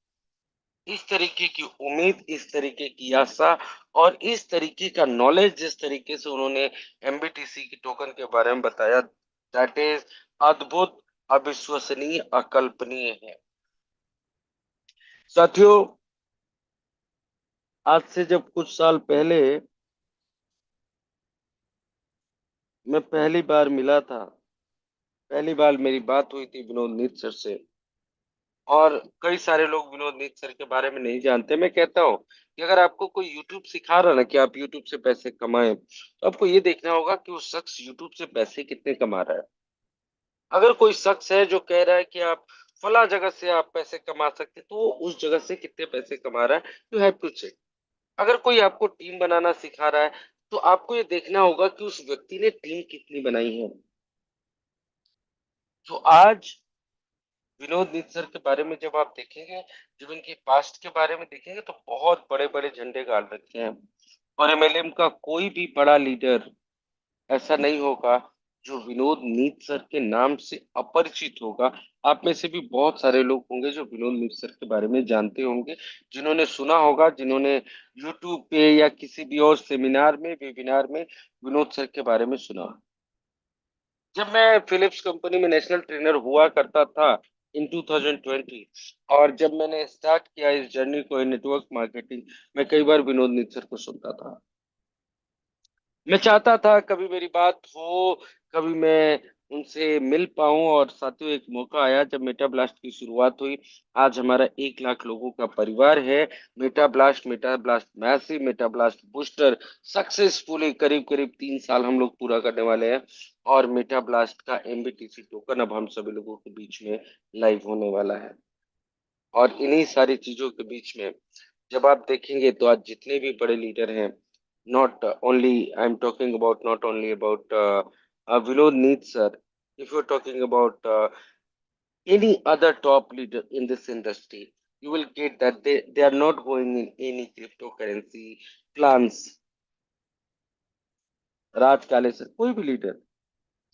इस तरीके की उम्मीद, इस तरीके की आशा, और इस तरीके का नॉलेज जिस तरीके से उन्होंने एमबीटीसी की टोकन के बारे में बताया, दैट इज अद्भुत, अविश्वसनीय, अकल्पनीय है। साथियों, आज से जब कुछ साल पहले मैं पहली बार मिला था, पहली बार मेरी बात हुई थी विनोद नीत सर से, और कई सारे लोग विनोद नीत सर के बारे में नहीं जानते। मैं कहता हूँ कि अगर आपको कोई यूट्यूब सिखा रहा है ना कि आप यूट्यूब से पैसे कमाएं, तो आपको ये देखना होगा कि वो शख्स यूट्यूब से पैसे कितने कमा रहा है। अगर कोई शख्स है जो कह रहा है कि आप फला जगह से आप पैसे कमा सकते, तो वो उस जगह से कितने पैसे कमा रहा है, यू हैव टू चेक। अगर कोई आपको टीम बनाना सिखा रहा है, तो आपको ये देखना होगा कि उस व्यक्ति ने टीम कितनी बनाई है। तो आज विनोद नीत सर के बारे में जब आप देखेंगे, जब इनके पास्ट के बारे में देखेंगे, तो बहुत बड़े बड़े झंडे गाड़ रखे हैं। और एमएलएम का कोई भी बड़ा लीडर ऐसा नहीं होगा जो विनोद नीत सर के नाम से अपरिचित होगा। आप में से भी बहुत सारे लोग होंगे जो विनोद नीत सर के बारे में जानते होंगे, जिन्होंने सुना होगा, जिन्होंने यूट्यूब पे या किसी भी और सेमिनार में, वेबिनार में विनोद सर के बारे में सुना। जब मैं फिलिप्स कंपनी में नेशनल ट्रेनर हुआ करता था इन 2020, और जब मैंने स्टार्ट किया इस जर्नी को, नेटवर्क मार्केटिंग, मैं कई बार विनोद नीत सर को सुनता था। मैं चाहता था कभी मेरी बात हो, कभी मैं उनसे मिल पाऊं। और साथियों, एक मौका आया जब मेटा ब्लास्ट की शुरुआत हुई। आज हमारा 1 लाख लोगों का परिवार है। Meta Blast massive, Meta blast booster successfully करीब करीब 3 साल हम लोग पूरा करने वाले हैं। और मेटा ब्लास्ट का एमबीटीसी टोकन अब हम सभी लोगों के बीच में लाइव होने वाला है। और इन्हीं सारी चीजों के बीच में जब आप देखेंगे तो आज जितने भी बड़े लीडर हैं, not only I'm talking about, not only about Vinod Neet sir, if you're talking about any other top leader in this industry, you will get that they are not going in any cryptocurrency plans। राज काले sir, कोई भी leader,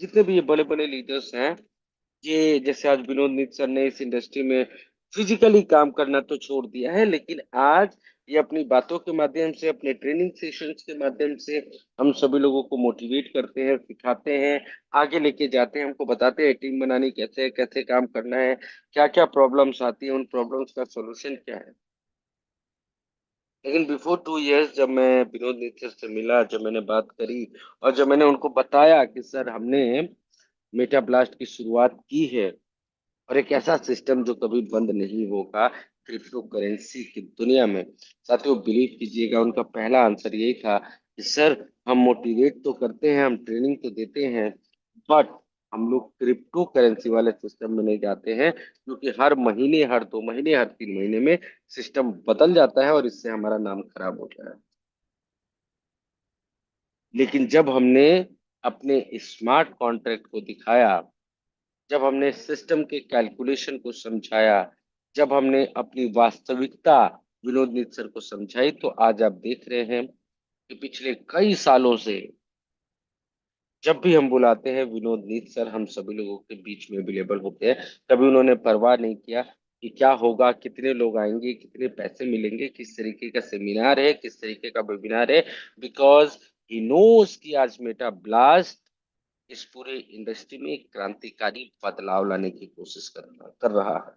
जितने भी ये बड़े बड़े leaders हैं, ये जैसे आज विनोद नीत सर ने इस इंडस्ट्री में फिजिकली काम करना तो छोड़ दिया है, लेकिन आज ये अपनी बातों के माध्यम से, अपने ट्रेनिंग सेशंस के माध्यम से हम सभी लोगों को मोटिवेट करते हैं, सिखाते हैं, आगे लेके जाते हैं, हमको बताते हैं टीम बनानी कैसे है, कैसे काम करना है, क्या क्या प्रॉब्लम्स आती है, उन प्रॉब्लम्स का सोल्यूशन क्या है। लेकिन बिफोर 2 इयर्स जब मैं विनोद नेचर से मिला, जब मैंने बात करी और जब मैंने उनको बताया कि सर हमने मेटा ब्लास्ट की शुरुआत की है और एक ऐसा सिस्टम जो कभी बंद नहीं होगा क्रिप्टो करेंसी की दुनिया में, साथियों बिलीव कीजिएगा उनका पहला आंसर यही था कि सर हम मोटिवेट तो करते हैं, हम ट्रेनिंग तो देते हैं, बट हम लोग क्रिप्टो करेंसी वाले सिस्टम में नहीं जाते हैं, क्योंकि हर महीने, हर 2 महीने, हर 3 महीने में सिस्टम बदल जाता है और इससे हमारा नाम खराब होता है। लेकिन जब हमने अपने स्मार्ट कॉन्ट्रैक्ट को दिखाया, जब हमने सिस्टम के कैलकुलेशन को समझाया, जब हमने अपनी वास्तविकता विनोद नित्सर को समझाई, तो आज आप देख रहे हैं कि पिछले कई सालों से जब भी हम बुलाते हैं विनोद नीत सर, हम सभी लोगों के बीच में अवेलेबल होते हैं। कभी उन्होंने परवाह नहीं किया कि क्या होगा, कितने लोग आएंगे, कितने पैसे मिलेंगे, किस तरीके का सेमिनार है, किस तरीके का वेबिनार है, बिकॉज ही नोज कि आज मेटा ब्लास्ट इस पूरे इंडस्ट्री में एक क्रांतिकारी बदलाव लाने की कोशिश कर रहा है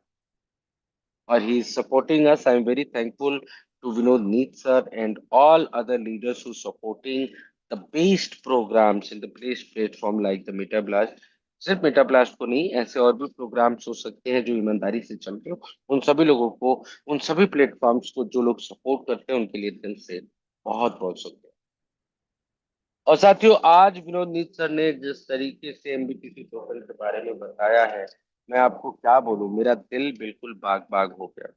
और he is supporting us. I am very thankful to Vinod Neet sir and all other leaders who supporting the based programs in the based platform like the Meta Blast. सिर्फ मेटा ब्लास्ट को नहीं, ऐसे और भी programmes हो सकते हैं जो ईमानदारी से चलते हो, उन सभी लोगों को, उन सभी प्लेटफॉर्म्स को जो लोग सपोर्ट करते हैं उनके लिए दिल से बहुत बहुत शुक्रिया। और साथियों आज विनोद नीत सर ने जिस तरीके से एमबीटीसी टोकन के बारे में बताया है, मैं आपको क्या बोलूं, मेरा दिल बिल्कुल बाग बाग हो गया।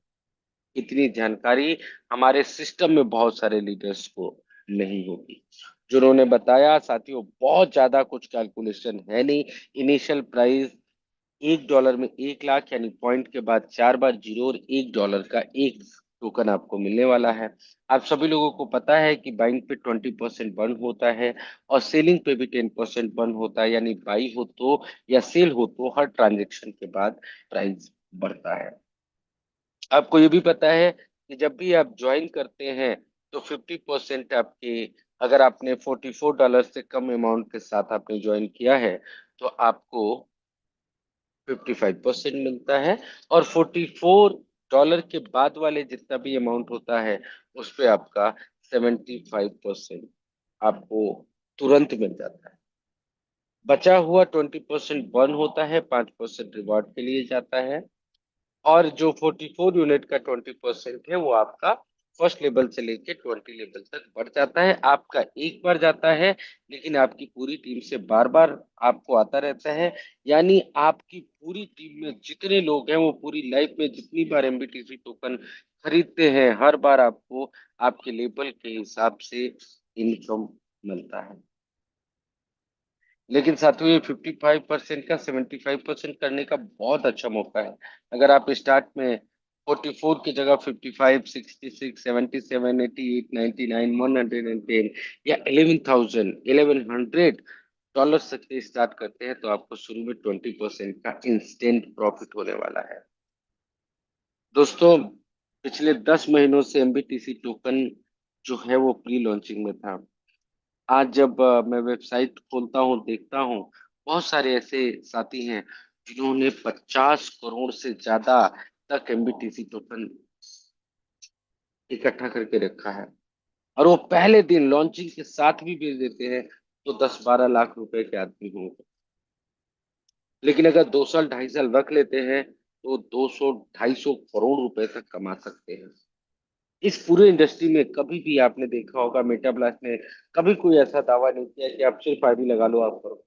इतनी जानकारी हमारे सिस्टम में बहुत सारे लीडर्स को नहीं होगी। जो उन्होंने बताया साथियों, बहुत ज्यादा कुछ कैलकुलेशन है नहीं। इनिशियल प्राइस $1 में 1 लाख, यानी पॉइंट के बाद 4 बार जीरो और $1 का एक टोकन आपको मिलने वाला है। आप सभी लोगों को पता है कि बाइंग पे 20% बर्न होता है और सेलिंग पे भी 10% बर्न होता है, यानी बाई हो तो या सेल हो तो हर ट्रांजेक्शन के बाद प्राइस बढ़ता है। आपको ये भी पता है कि जब भी आप ज्वाइन करते हैं तो 50% आपके, अगर आपने $44 से कम अमाउंट के साथ आपने ज्वाइन किया है तो आपको 55% मिलता है, और $44 के बाद वाले जितना भी अमाउंट होता है उस पे आपका 75% आपको तुरंत मिल जाता है। बचा हुआ 20% बर्न होता है, 5% रिवॉर्ड के लिए जाता है, और जो 44 यूनिट का 20% है वो आपका फर्स्ट लेवल से लेके 20 लेवल तक बढ़ जाता है। आपका एक बार जाता है, लेकिन आपकी पूरी टीम से बार बार आपको आता रहता है, यानी आपकी पूरी टीम में जितने लोग हैं वो पूरी लाइफ में जितनी बार एमबीटीसी टोकन खरीदते हैं, हर बार आपको आपके लेवल के हिसाब से इनकम मिलता है। लेकिन साथियों ये 55% का 75% करने का बहुत अच्छा मौका है। अगर आप स्टार्ट में 44 की जगह 55, 66, 77, 88, 99, 110 या 11,100 से स्टार्ट करते हैं तो आपको शुरू में 20% का इंस्टेंट प्रॉफिट होने वाला है। दोस्तों पिछले 10 महीनों से एमबीटीसी टोकन जो है वो प्री लॉन्चिंग में था। आज जब मैं वेबसाइट खोलता हूँ, देखता हूँ, बहुत सारे ऐसे साथी हैं जिन्होंने 50 करोड़ से ज्यादा तक एमबीटीसी टोकन इकट्ठा करके रखा है, और वो पहले दिन लॉन्चिंग के साथ भी बेच देते हैं तो 10-12 लाख रुपए के आदमी होंगे। लेकिन अगर 2 साल 2.5 साल रख लेते हैं तो 200-250 करोड़ रुपए तक कमा सकते हैं। इस पूरे इंडस्ट्री में कभी भी आपने देखा होगा मेटा ब्लास्ट ने कभी कोई ऐसा दावा नहीं किया कि आप सिर्फ आईडी लगा लो आप करो।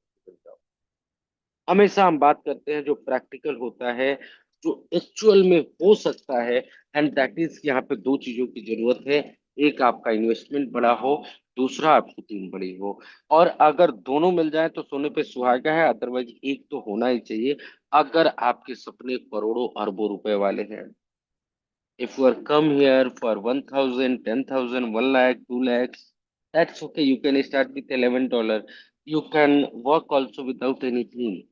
हमेशा हम बात करते हैं जो प्रैक्टिकल होता है, जो एक्चुअल में हो सकता है, एंड दैट इज यहाँ पे दो चीजों की जरूरत है। एक आपका इन्वेस्टमेंट बड़ा हो, दूसरा आपकी टीम बड़ी हो, और अगर दोनों मिल जाए तो सोने पे सुहागा है, अदरवाइज एक तो होना ही चाहिए। अगर आपके सपने करोड़ों अरबों रुपए वाले हैं, if you are come here for 1,000, 10,000, 1 lakh, 2 lakhs, that's okay. You can start with $11. You can work also without anything.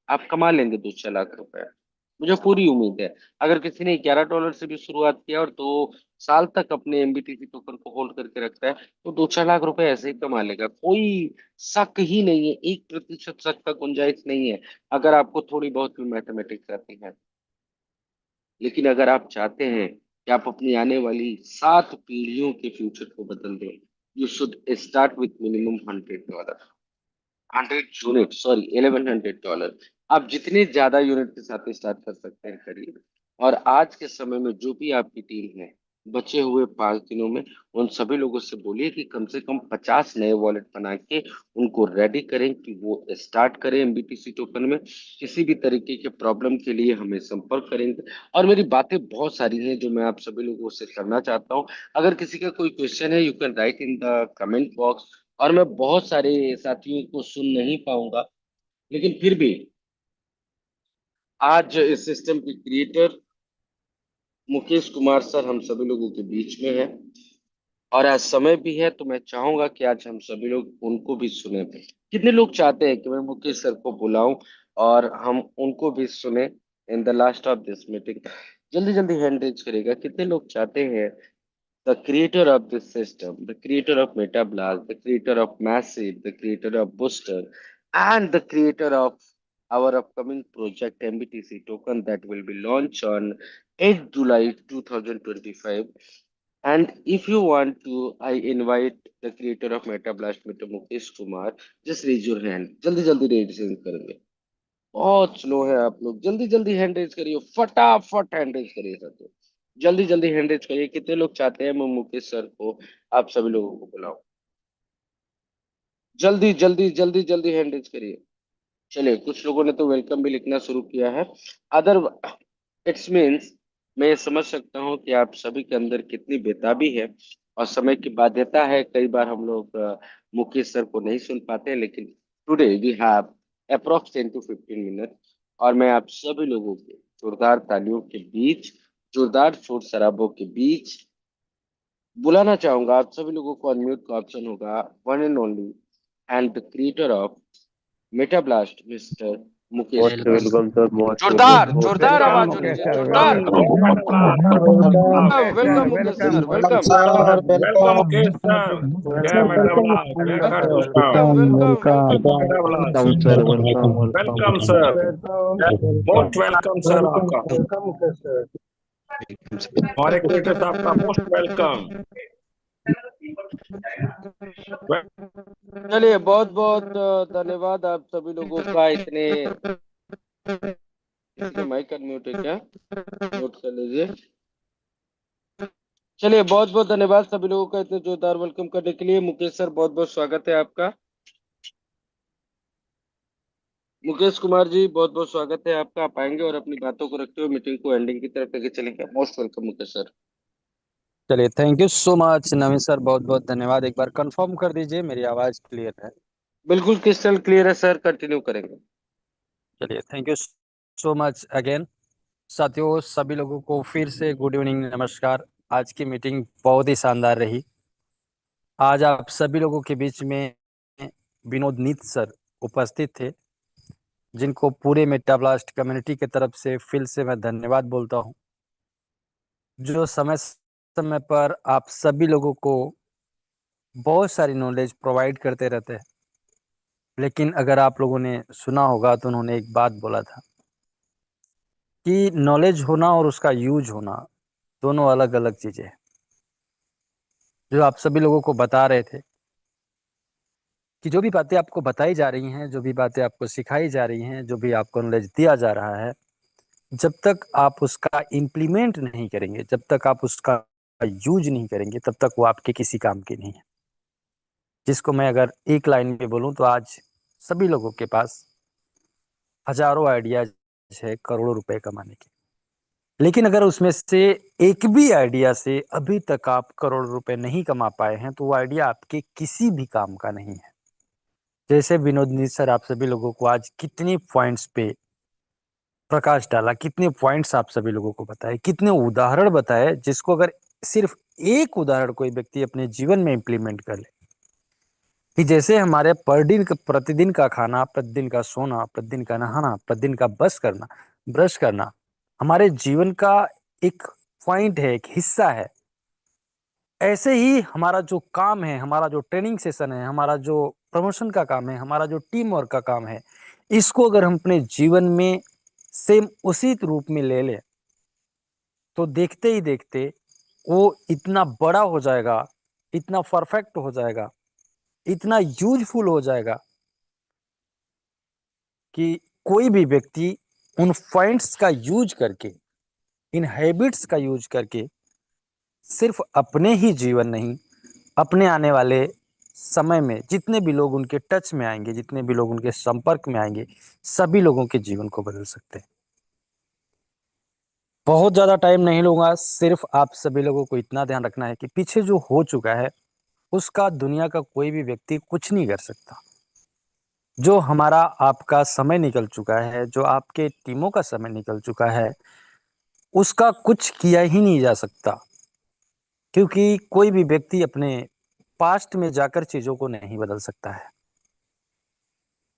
आप कमा लेंगे 2-4 लाख रुपए, मुझे पूरी उम्मीद है। अगर किसी ने $11 से भी शुरुआत किया और 2 साल तक अपने एमबीटीसी टोकन को होल्ड करके रखता है तो 2-4 लाख रुपए ऐसे ही कमा लेगा। कोई शक ही नहीं है, 1% शक का गुंजाइश नहीं है, अगर आपको थोड़ी बहुत भी मैथमेटिक्स आती है। लेकिन अगर आप चाहते हैं कि आप अपनी आने वाली 7 पीढ़ियों के फ्यूचर को बदल दें। You should start with minimum $100, 100 unit, sorry $1100। आप जितने ज्यादा यूनिट के साथ स्टार्ट कर सकते हैं करिए। और आज के समय में जो भी आपकी टीम है, बचे हुए 5 दिनों में उन सभी लोगों से बोलिए कि कम से कम 50 नए वॉलेट बना के उनको रेडी करें कि वो स्टार्ट करें एमबीटीसी टोकन में। किसी भी तरीके के प्रॉब्लम के लिए हमें संपर्क करेंगे। और मेरी बातें बहुत सारी हैं जो मैं आप सभी लोगों से करना चाहता हूँ। अगर किसी का कोई क्वेश्चन है, you can write in the comment box. और मैं बहुत सारे साथियों को सुन नहीं पाऊंगा, लेकिन फिर भी आज इस सिस्टम के क्रिएटर मुकेश कुमार सर हम सभी लोगों के बीच में है। और आज समय भी है, तो मैं चाहूंगा कि आज हम सभी लोग उनको भी सुने। कितने लोग चाहते हैं कि मैं मुकेश सर को बुलाऊं और हम उनको भी सुने in the last of this meeting? जल्दी जल्दी हैंड रेज करेगा। कितने लोग चाहते हैं the creator of this system, the creator of MetaBlast, the creator of Massive, the creator of Booster, and the creator of our upcoming project MBTC token that will be launched on 8 July 2025. And if you want to, I invite the creator of MetaBlast, Mr. Mukesh Kumar. Just raise your hand. जल्दी जल्दी raise करेंगे। बहुत slow है आप लोग, जल्दी जल्दी hand raise करिए, फटाफट हैंड रेज करिए सब। जल्दी जल्दी हैंड रेज करिए। कितने लोग चाहते हैं मैं मुकेश सर को, आप सभी लोगों को बुलाऊं? जल्दी जल्दी जल्दी जल्दी हैंड रेज करिए। चलिए, कुछ लोगों ने तो वेलकम भी लिखना शुरू किया है। अदर इट्स मीन्स मैं ये समझ सकता हूँ कि आप सभी के अंदर कितनी बेताबी है और समय की बाध्यता है। कई बार हम लोग मुकेश सर को नहीं सुन पाते, लेकिन today we have approx 10 to 15 minute. और मैं आप सभी लोगों के जोरदार तालियों के बीच, जोरदार शोर शराबों के बीच बुलाना चाहूंगा आप सभी लोगों को। अनम्यूट का ऑप्शन होगा, one and only and the creator of Metablast, mister Mukesh most Kumar. Welcome sir, most जोरदार वेलकम। जोरदार वेलकम आवाज होनी मुकेश चाहिए, सर, जोरदार। Welcome welcome sir, Mukesh welcome sir, welcome. Welcome Mukesh sir, जय Metablast, welcome welcome welcome welcome welcome welcome Metablast, sir, welcome welcome welcome. Sir, most welcome sir आपका, हमारे creator साहब का मोस्ट वेलकम। चलिए, बहुत बहुत धन्यवाद आप सभी लोगों का। इतने माइक अनम्यूट है क्या? नोट कर लीजिए। चलिए, बहुत बहुत धन्यवाद सभी लोगों का इतने जोरदार वेलकम करने के लिए। मुकेश सर, बहुत बहुत स्वागत है आपका। मुकेश कुमार जी, बहुत बहुत स्वागत है आपका। आप आएंगे और अपनी बातों को रखते हुए मीटिंग को एंडिंग की तरफ लेके चलेंगे। Most welcome Mukesh sir. चलिए, thank you so much Naveen sir, बहुत बहुत धन्यवाद। एक बार कंफर्म कर दीजिए मेरी आवाज क्लियर है? बिल्कुल क्रिस्टल क्लियर है सर, कंटिन्यू करेंगे। चलिए, thank you so much again. साथियों, सभी लोगों को फिर से गुड इवनिंग, नमस्कार। आज की मीटिंग बहुत ही शानदार रही। आज आप सभी लोगों के बीच में विनोद नीत सर उपस्थित थे, जिनको पूरे मेटाब्लास्ट कम्युनिटी की तरफ से फिर से मैं धन्यवाद बोलता हूं, जो समय समय पर आप सभी लोगों को बहुत सारी नॉलेज प्रोवाइड करते रहते हैं। लेकिन अगर आप लोगों ने सुना होगा तो उन्होंने एक बात बोला था कि नॉलेज होना और उसका यूज होना दोनों अलग अलग चीज़ें हैं। जो आप सभी लोगों को बता रहे थे कि जो भी बातें आपको बताई जा रही हैं, जो भी बातें आपको सिखाई जा रही हैं, जो भी आपको नॉलेज दिया जा रहा है, जब तक आप उसका इम्प्लीमेंट नहीं करेंगे, जब तक आप उसका यूज नहीं करेंगे, तब तक वो आपके किसी काम की नहीं है। जिसको मैं अगर एक लाइन में बोलूं तो आज सभी लोगों के पास हजारों आइडियाज है करोड़ों रुपए कमाने के, लेकिन अगर उसमें से एक भी आइडिया से अभी तक आप करोड़ रुपए नहीं कमा पाए हैं, तो वो आइडिया आपके किसी भी काम का नहीं है। जैसे विनोद नी सर आप सभी लोगों को आज कितने पॉइंट्स पे प्रकाश डाला, कितने पॉइंट्स आप सभी लोगों को बताए, कितने उदाहरण बताए, जिसको अगर सिर्फ एक उदाहरण कोई व्यक्ति अपने जीवन में इंप्लीमेंट कर ले कि जैसे हमारे प्रतिदिन का खाना, प्रतिदिन का सोना, प्रतिदिन का नहाना, प्रतिदिन का ब्रश करना हमारे जीवन का एक पॉइंट है, एक हिस्सा है, ऐसे ही हमारा जो काम है, हमारा जो ट्रेनिंग सेशन है, हमारा जो प्रमोशन का काम है, हमारा जो टीम वर्क का काम है, इसको अगर हम अपने जीवन में सेम उसी रूप में ले लें तो देखते ही देखते वो इतना बड़ा हो जाएगा, इतना परफेक्ट हो जाएगा, इतना यूजफुल हो जाएगा कि कोई भी व्यक्ति उन पॉइंट्स का यूज करके, इन हैबिट्स का यूज करके सिर्फ अपने ही जीवन नहीं, अपने आने वाले समय में जितने भी लोग उनके टच में आएंगे, जितने भी लोग उनके संपर्क में आएंगे, सभी लोगों के जीवन को बदल सकते हैं। बहुत ज्यादा टाइम नहीं लूंगा, सिर्फ आप सभी लोगों को इतना ध्यान रखना है कि पीछे जो हो चुका है उसका दुनिया का कोई भी व्यक्ति कुछ नहीं कर सकता। जो हमारा आपका समय निकल चुका है, जो आपके टीमों का समय निकल चुका है, उसका कुछ किया ही नहीं जा सकता, क्योंकि कोई भी व्यक्ति अपने पास्ट में जाकर चीजों को नहीं बदल सकता है,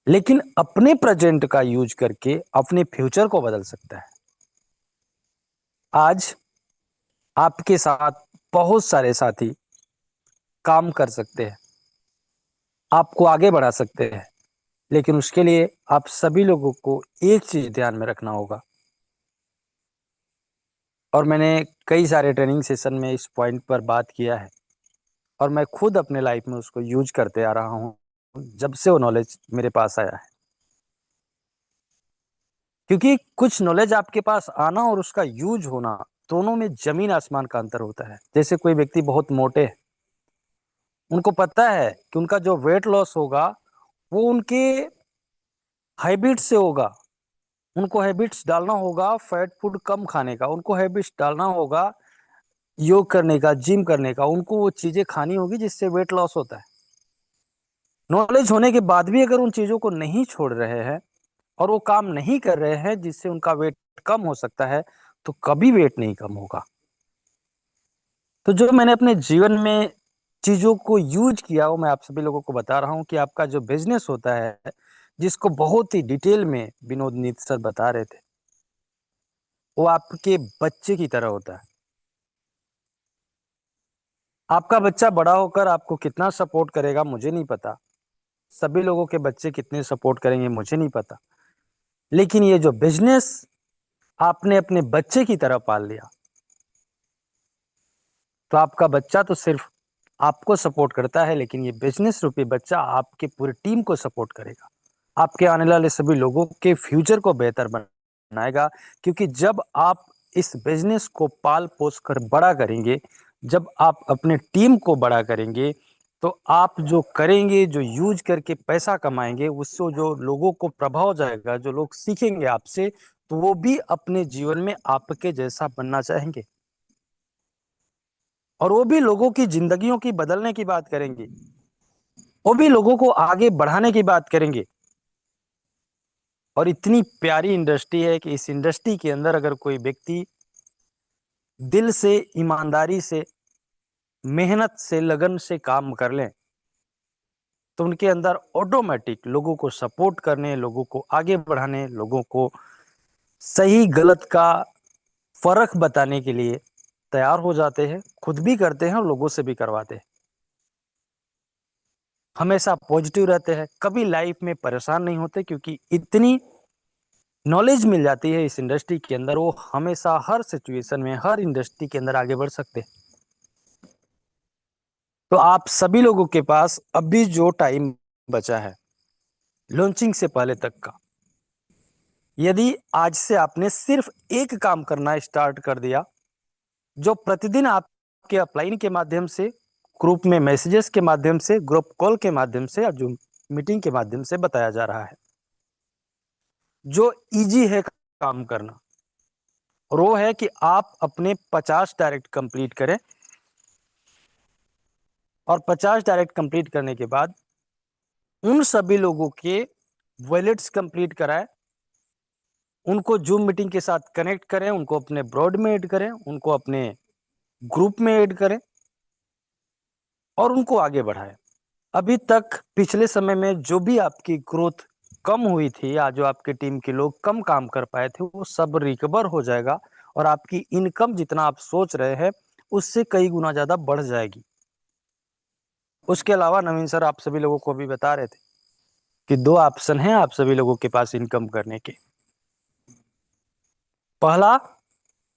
लेकिन अपने प्रेजेंट का यूज करके अपने फ्यूचर को बदल सकता है। आज आपके साथ बहुत सारे साथी काम कर सकते हैं, आपको आगे बढ़ा सकते हैं, लेकिन उसके लिए आप सभी लोगों को एक चीज ध्यान में रखना होगा, और मैंने कई सारे ट्रेनिंग सेशन में इस पॉइंट पर बात किया है, और मैं खुद अपने लाइफ में उसको यूज करते आ रहा हूं जब से वो नॉलेज मेरे पास आया है। क्योंकि कुछ नॉलेज आपके पास आना और उसका यूज होना, दोनों में जमीन आसमान का अंतर होता है। जैसे कोई व्यक्ति बहुत मोटे है, उनको पता है कि उनका जो वेट लॉस होगा वो उनके हैबिट से होगा, उनको हैबिट्स डालना होगा फैट फूड कम खाने का, उनको हैबिट्स डालना होगा योग करने का, जिम करने का, उनको वो चीजें खानी होगी जिससे वेट लॉस होता है। नॉलेज होने के बाद भी अगर उन चीजों को नहीं छोड़ रहे हैं और वो काम नहीं कर रहे हैं जिससे उनका वेट कम हो सकता है, तो कभी वेट नहीं कम होगा। तो जो मैंने अपने जीवन में चीजों को यूज किया वो मैं आप सभी लोगों को बता रहा हूं कि आपका जो बिजनेस होता है, जिसको बहुत ही डिटेल में विनोद नीत सर बता रहे थे, वो आपके बच्चे की तरह होता है। आपका बच्चा बड़ा होकर आपको कितना सपोर्ट करेगा मुझे नहीं पता, सभी लोगों के बच्चे कितने सपोर्ट करेंगे मुझे नहीं पता, लेकिन ये जो बिजनेस आपने अपने बच्चे की तरह पाल लिया, तो आपका बच्चा तो सिर्फ आपको सपोर्ट करता है, लेकिन ये बिजनेस रूपी बच्चा आपके पूरी टीम को सपोर्ट करेगा, आपके आने वाले सभी लोगों के फ्यूचर को बेहतर बनाएगा। क्योंकि जब आप इस बिजनेस को पाल पोस कर बड़ा करेंगे, जब आप अपने टीम को बड़ा करेंगे, तो आप जो करेंगे, जो यूज करके पैसा कमाएंगे, उससे जो लोगों को प्रभाव जाएगा, जो लोग सीखेंगे आपसे, तो वो भी अपने जीवन में आपके जैसा बनना चाहेंगे, और वो भी लोगों की जिंदगियों की बदलने की बात करेंगे, वो भी लोगों को आगे बढ़ाने की बात करेंगे। और इतनी प्यारी इंडस्ट्री है कि इस इंडस्ट्री के अंदर अगर कोई व्यक्ति दिल से, ईमानदारी से, मेहनत से, लगन से काम कर लें, तो उनके अंदर ऑटोमेटिक लोगों को सपोर्ट करने, लोगों को आगे बढ़ाने, लोगों को सही गलत का फर्क बताने के लिए तैयार हो जाते हैं, खुद भी करते हैं और लोगों से भी करवाते हैं। हमेशा पॉजिटिव रहते हैं, कभी लाइफ में परेशान नहीं होते, क्योंकि इतनी नॉलेज मिल जाती है इस इंडस्ट्री के अंदर, वो हमेशा हर सिचुएशन में, हर इंडस्ट्री के अंदर आगे बढ़ सकते हैं। तो आप सभी लोगों के पास अभी जो टाइम बचा है लॉन्चिंग से पहले तक का, यदि आज से आपने सिर्फ एक काम करना स्टार्ट कर दिया, जो प्रतिदिन आपके अपलाइन के माध्यम से, ग्रुप में मैसेजेस के माध्यम से, ग्रुप कॉल के माध्यम से, या जो मीटिंग के माध्यम से बताया जा रहा है, जो इजी है काम करना, और वो है कि आप अपने 50 डायरेक्ट कंप्लीट करें, और 50 डायरेक्ट कंप्लीट करने के बाद उन सभी लोगों के वॉलेट्स कंप्लीट कराएं, उनको जूम मीटिंग के साथ कनेक्ट करें, उनको अपने ब्रॉड में ऐड करें, उनको अपने ग्रुप में ऐड करें, और उनको आगे बढ़ाएं। अभी तक पिछले समय में जो भी आपकी ग्रोथ कम हुई थी, या जो आपकी टीम के लोग कम काम कर पाए थे, वो सब रिकवर हो जाएगा, और आपकी इनकम जितना आप सोच रहे हैं उससे कई गुना ज्यादा बढ़ जाएगी। उसके अलावा नवीन सर आप सभी लोगों को भी बता रहे थे कि 2 ऑप्शन हैं आप सभी लोगों के पास इनकम करने के। पहला,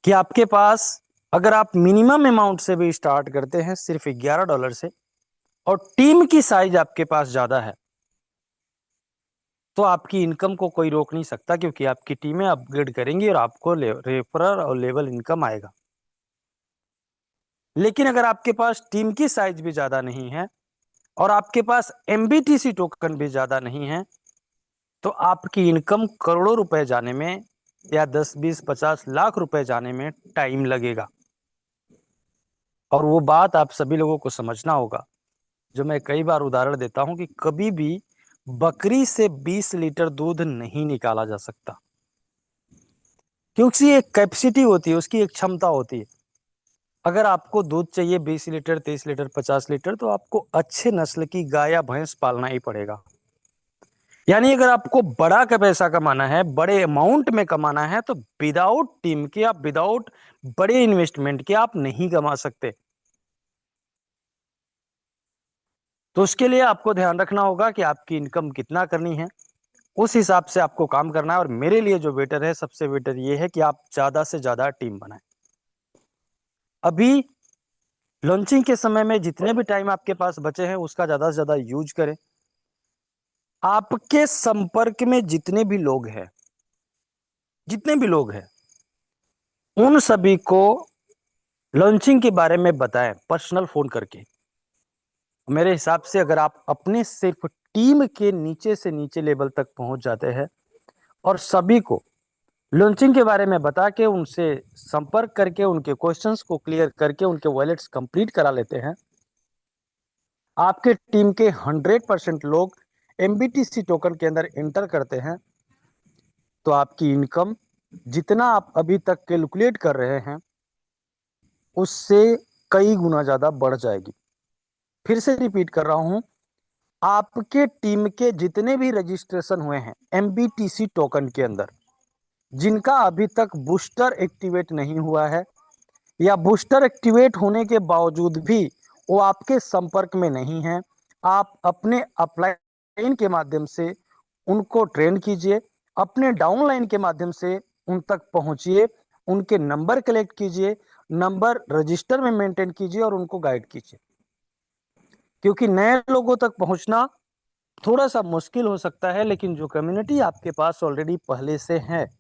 कि आपके पास अगर आप मिनिमम अमाउंट से भी स्टार्ट करते हैं सिर्फ $11 से, और टीम की साइज आपके पास ज्यादा है, तो आपकी इनकम को कोई रोक नहीं सकता, क्योंकि आपकी टीमें अपग्रेड करेंगी और आपको रेफरल और लेवल इनकम आएगा। लेकिन अगर आपके पास टीम की साइज भी ज्यादा नहीं है और आपके पास MBTC टोकन भी ज्यादा नहीं है, तो आपकी इनकम करोड़ों रुपए जाने में या 10, 20, 50 लाख रुपए जाने में टाइम लगेगा। और वो बात आप सभी लोगों को समझना होगा, जो मैं कई बार उदाहरण देता हूं कि कभी भी बकरी से 20 लीटर दूध नहीं निकाला जा सकता, क्योंकि एक कैपेसिटी होती है, उसकी एक क्षमता होती है। अगर आपको दूध चाहिए 20 लीटर, 30 लीटर, 50 लीटर, तो आपको अच्छे नस्ल की गाय या भैंस पालना ही पड़ेगा। यानी अगर आपको बड़ा का पैसा कमाना है, बड़े अमाउंट में कमाना है, तो विदाउट टीम के, आप विदाउट बड़े इन्वेस्टमेंट के आप नहीं कमा सकते। तो उसके लिए आपको ध्यान रखना होगा कि आपकी इनकम कितना करनी है, उस हिसाब से आपको काम करना है। और मेरे लिए जो बेटर है, सबसे बेटर ये है कि आप ज्यादा से ज्यादा टीम बनाएं। अभी लॉन्चिंग के समय में जितने भी टाइम आपके पास बचे हैं, उसका ज्यादा से ज्यादा यूज करें। आपके संपर्क में जितने भी लोग हैं, उन सभी को लॉन्चिंग के बारे में बताएं, पर्सनल फोन करके। मेरे हिसाब से अगर आप अपने सिर्फ टीम के नीचे से नीचे लेवल तक पहुंच जाते हैं और सभी को लॉन्चिंग के बारे में बता के, उनसे संपर्क करके, उनके क्वेश्चंस को क्लियर करके, उनके वॉलेट्स कंप्लीट करा लेते हैं, आपके टीम के 100% लोग MBTC टोकन के अंदर एंटर करते हैं, तो आपकी इनकम जितना आप अभी तक कैलकुलेट कर रहे हैं, उससे कई गुना ज्यादा बढ़ जाएगी। फिर से रिपीट कर रहा हूं, आपके टीम के जितने भी रजिस्ट्रेशन हुए हैं MBTC टोकन के अंदर, जिनका अभी तक बूस्टर एक्टिवेट नहीं हुआ है, या बूस्टर एक्टिवेट होने के बावजूद भी वो आपके संपर्क में नहीं है, आप अपने अपलाइन के माध्यम से उनको ट्रेन कीजिए, अपने डाउनलाइन के माध्यम से उन तक पहुंचिए, उनके नंबर कलेक्ट कीजिए, नंबर रजिस्टर में मेंटेन कीजिए और उनको गाइड कीजिए। क्योंकि नए लोगों तक पहुंचना थोड़ा सा मुश्किल हो सकता है, लेकिन जो कम्युनिटी आपके पास ऑलरेडी पहले से है,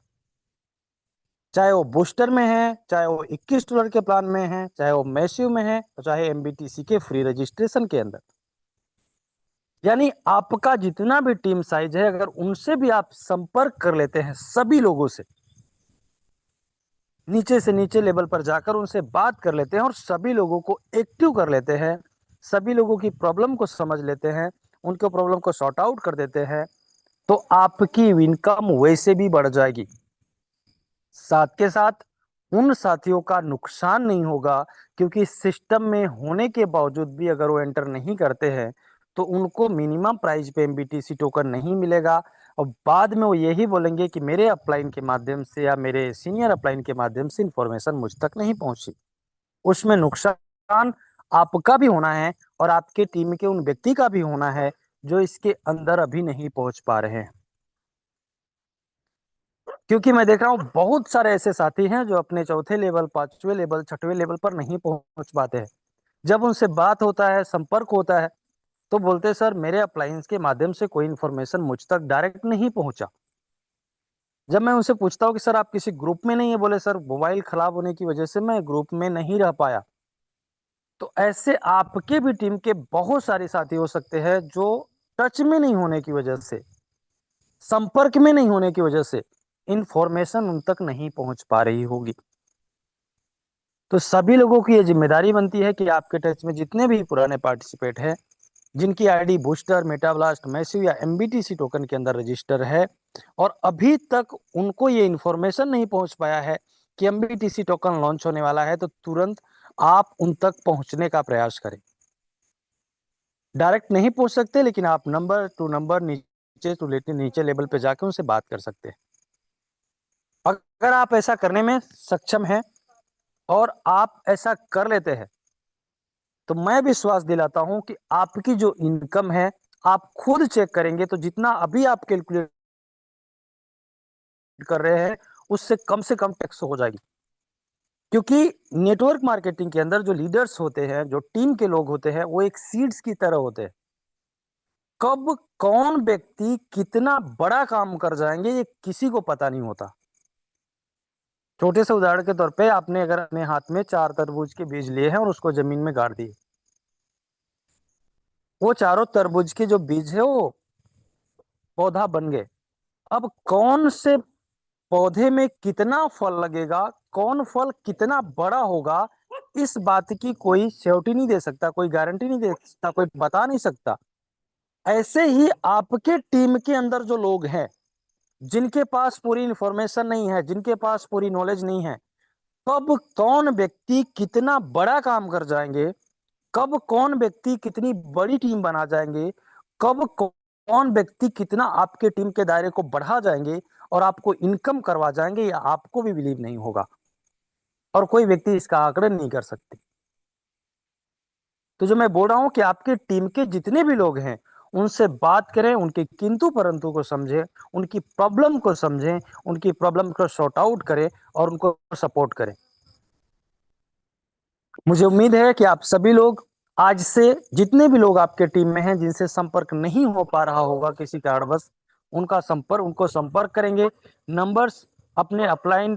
चाहे वो बूस्टर में है, चाहे वो $21 के प्लान में है, चाहे वो मैसिव में है, चाहे MBTC के फ्री रजिस्ट्रेशन के अंदर, यानी आपका जितना भी टीम साइज है, अगर उनसे भी आप संपर्क कर लेते हैं, सभी लोगों से नीचे लेवल पर जाकर उनसे बात कर लेते हैं और सभी लोगों को एक्टिव कर लेते हैं, सभी लोगों की प्रॉब्लम को समझ लेते हैं, उनके प्रॉब्लम को सॉर्ट आउट कर देते हैं, तो आपकी इनकम वैसे भी बढ़ जाएगी। साथ के साथ उन साथियों का नुकसान नहीं होगा, क्योंकि सिस्टम में होने के बावजूद भी अगर वो एंटर नहीं करते हैं, तो उनको मिनिमम प्राइस पे MBTC टोकन नहीं मिलेगा, और बाद में वो यही बोलेंगे कि मेरे अपलाइन के माध्यम से या मेरे सीनियर अपलाइन के माध्यम से इंफॉर्मेशन मुझ तक नहीं पहुंची। उसमें नुकसान आपका भी होना है और आपके टीम के उन व्यक्ति का भी होना है जो इसके अंदर अभी नहीं पहुंच पा रहे हैं। क्योंकि मैं देख रहा हूं बहुत सारे ऐसे साथी हैं जो अपने चौथे लेवल, पांचवें लेवल, छठवें लेवल पर नहीं पहुंच पाते हैं। जब उनसे बात होता है, संपर्क होता है, तो बोलते हैं सर मेरे अप्लायंस के माध्यम से कोई इन्फॉर्मेशन मुझ तक डायरेक्ट नहीं पहुंचा। जब मैं उनसे पूछता हूं कि सर आप किसी ग्रुप में नहीं है, बोले सर मोबाइल खराब होने की वजह से मैं ग्रुप में नहीं रह पाया। तो ऐसे आपके भी टीम के बहुत सारे साथी हो सकते हैं जो टच में नहीं होने की वजह से, संपर्क में नहीं होने की वजह से इंफॉर्मेशन उन तक नहीं पहुंच पा रही होगी। तो सभी लोगों की यह जिम्मेदारी बनती है कि आपके टच में जितने भी पुराने पार्टिसिपेट हैं, जिनकी आईडी बूस्टर, मेटाब्लास्ट, मैसिव या MBTC टोकन के अंदर रजिस्टर है और अभी तक उनको ये इंफॉर्मेशन नहीं पहुंच पाया है कि MBTC टोकन लॉन्च होने वाला है, तो तुरंत आप उन तक पहुंचने का प्रयास करें। डायरेक्ट नहीं पहुंच सकते, लेकिन आप नंबर टू नंबर, नीचे लेवल पे जाके उनसे बात कर सकते हैं। अगर आप ऐसा करने में सक्षम हैं और आप ऐसा कर लेते हैं, तो मैं विश्वास दिलाता हूं कि आपकी जो इनकम है, आप खुद चेक करेंगे तो जितना अभी आप कैलकुलेट कर रहे हैं, उससे कम टैक्स हो जाएगी। क्योंकि नेटवर्क मार्केटिंग के अंदर जो लीडर्स होते हैं, जो टीम के लोग होते हैं, वो एक सीड्स की तरह होते हैं। कब कौन व्यक्ति कितना बड़ा काम कर जाएंगे ये किसी को पता नहीं होता। छोटे से उदाहरण के तौर पे आपने अगर अपने हाथ में 4 तरबूज के बीज लिए हैं और उसको जमीन में गाड़ दिए, वो चारों तरबूज के जो बीज है वो पौधा बन गए। अब कौन से पौधे में कितना फल लगेगा, कौन फल कितना बड़ा होगा, इस बात की कोई श्योरिटी नहीं दे सकता, कोई गारंटी नहीं दे सकता, कोई बता नहीं सकता। ऐसे ही आपके टीम के अंदर जो लोग हैं, जिनके पास पूरी इंफॉर्मेशन नहीं है, जिनके पास पूरी नॉलेज नहीं है, कब कौन व्यक्ति कितना बड़ा काम कर जाएंगे, कब कौन व्यक्ति कितनी बड़ी टीम बना जाएंगे, कब कौन व्यक्ति कितना आपके टीम के दायरे को बढ़ा जाएंगे और आपको इनकम करवा जाएंगे, या आपको भी बिलीव नहीं होगा और कोई व्यक्ति इसका आकलन नहीं कर सकते। तो जो मैं बोल रहा हूं कि आपके टीम के जितने भी लोग हैं उनसे बात करें, उनके किंतु परंतु को समझें, उनकी प्रॉब्लम को समझें, उनकी प्रॉब्लम को सॉर्ट आउट करें और उनको सपोर्ट करें। मुझे उम्मीद है कि आप सभी लोग आज से, जितने भी लोग आपके टीम में हैं जिनसे संपर्क नहीं हो पा रहा होगा किसी कारणवश, उनको संपर्क करेंगे। नंबर्स अपने अपलाइन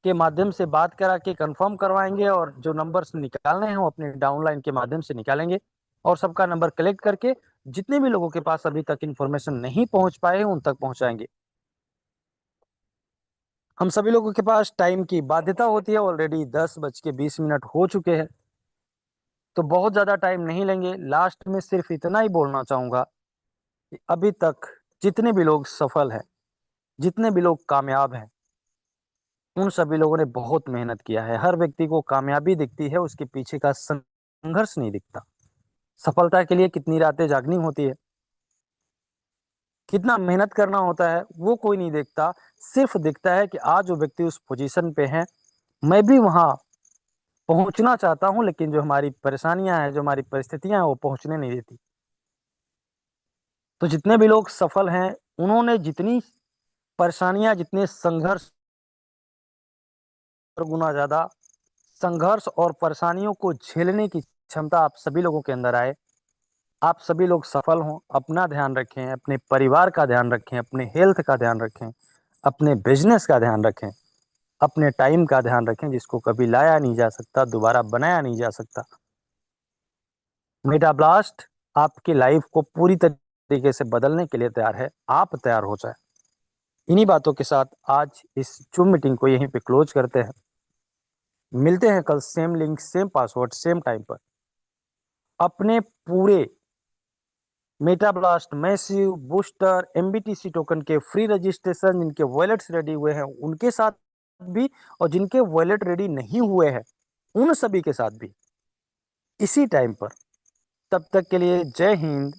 के माध्यम से बात करा के कंफर्म करवाएंगे और जो नंबर्स निकालने हैं वो अपने डाउनलाइन के माध्यम से निकालेंगे और सबका नंबर कलेक्ट करके जितने भी लोगों के पास अभी तक इंफॉर्मेशन नहीं पहुंच पाए उन तक पहुंचाएंगे। हम सभी लोगों के पास टाइम की बाध्यता होती है, ऑलरेडी 10:20 हो चुके हैं, तो बहुत ज्यादा टाइम नहीं लेंगे। लास्ट में सिर्फ इतना ही बोलना चाहूंगा कि अभी तक जितने भी लोग सफल हैं, जितने भी लोग कामयाब हैं, उन सभी लोगों ने बहुत मेहनत किया है। हर व्यक्ति को कामयाबी दिखती है, उसके पीछे का संघर्ष नहीं दिखता। सफलता के लिए कितनी रातें जागनी होती है, कितना मेहनत करना होता है, वो कोई नहीं देखता। सिर्फ दिखता है कि आज जो व्यक्ति उस पोजीशन पे है, मैं भी वहां पहुंचना चाहता हूं, लेकिन जो हमारी परेशानियां हैं, जो हमारी परिस्थितियां हैं, वो पहुंचने नहीं देती। तो जितने भी लोग सफल हैं, उन्होंने जितनी परेशानियां, जितने संघर्ष, गुना ज्यादा संघर्ष और परेशानियों को झेलने की क्षमता आप सभी लोगों के अंदर आए। आप सभी लोग सफल हों, अपना ध्यान रखें, अपने परिवार का ध्यान रखें, अपने हेल्थ का ध्यान रखें, अपने बिजनेस का ध्यान रखें, अपने टाइम का ध्यान रखें, जिसको कभी लाया नहीं जा सकता, दोबारा बनाया नहीं जा सकता। मेटा ब्लास्ट आपकी लाइफ को पूरी तरीके से बदलने के लिए तैयार है, आप तैयार हो जाए। इन्हीं बातों के साथ आज इस जूम मीटिंग को यहीं पे क्लोज करते हैं। मिलते हैं कल same link, same password, same time पर। अपने पूरे Meta Blast massive booster MBTC token के फ्री रजिस्ट्रेशन, जिनके वॉलेट्स रेडी हुए हैं उनके साथ भी, और जिनके वॉलेट रेडी नहीं हुए हैं उन सभी के साथ भी इसी टाइम पर। तब तक के लिए जय हिंद।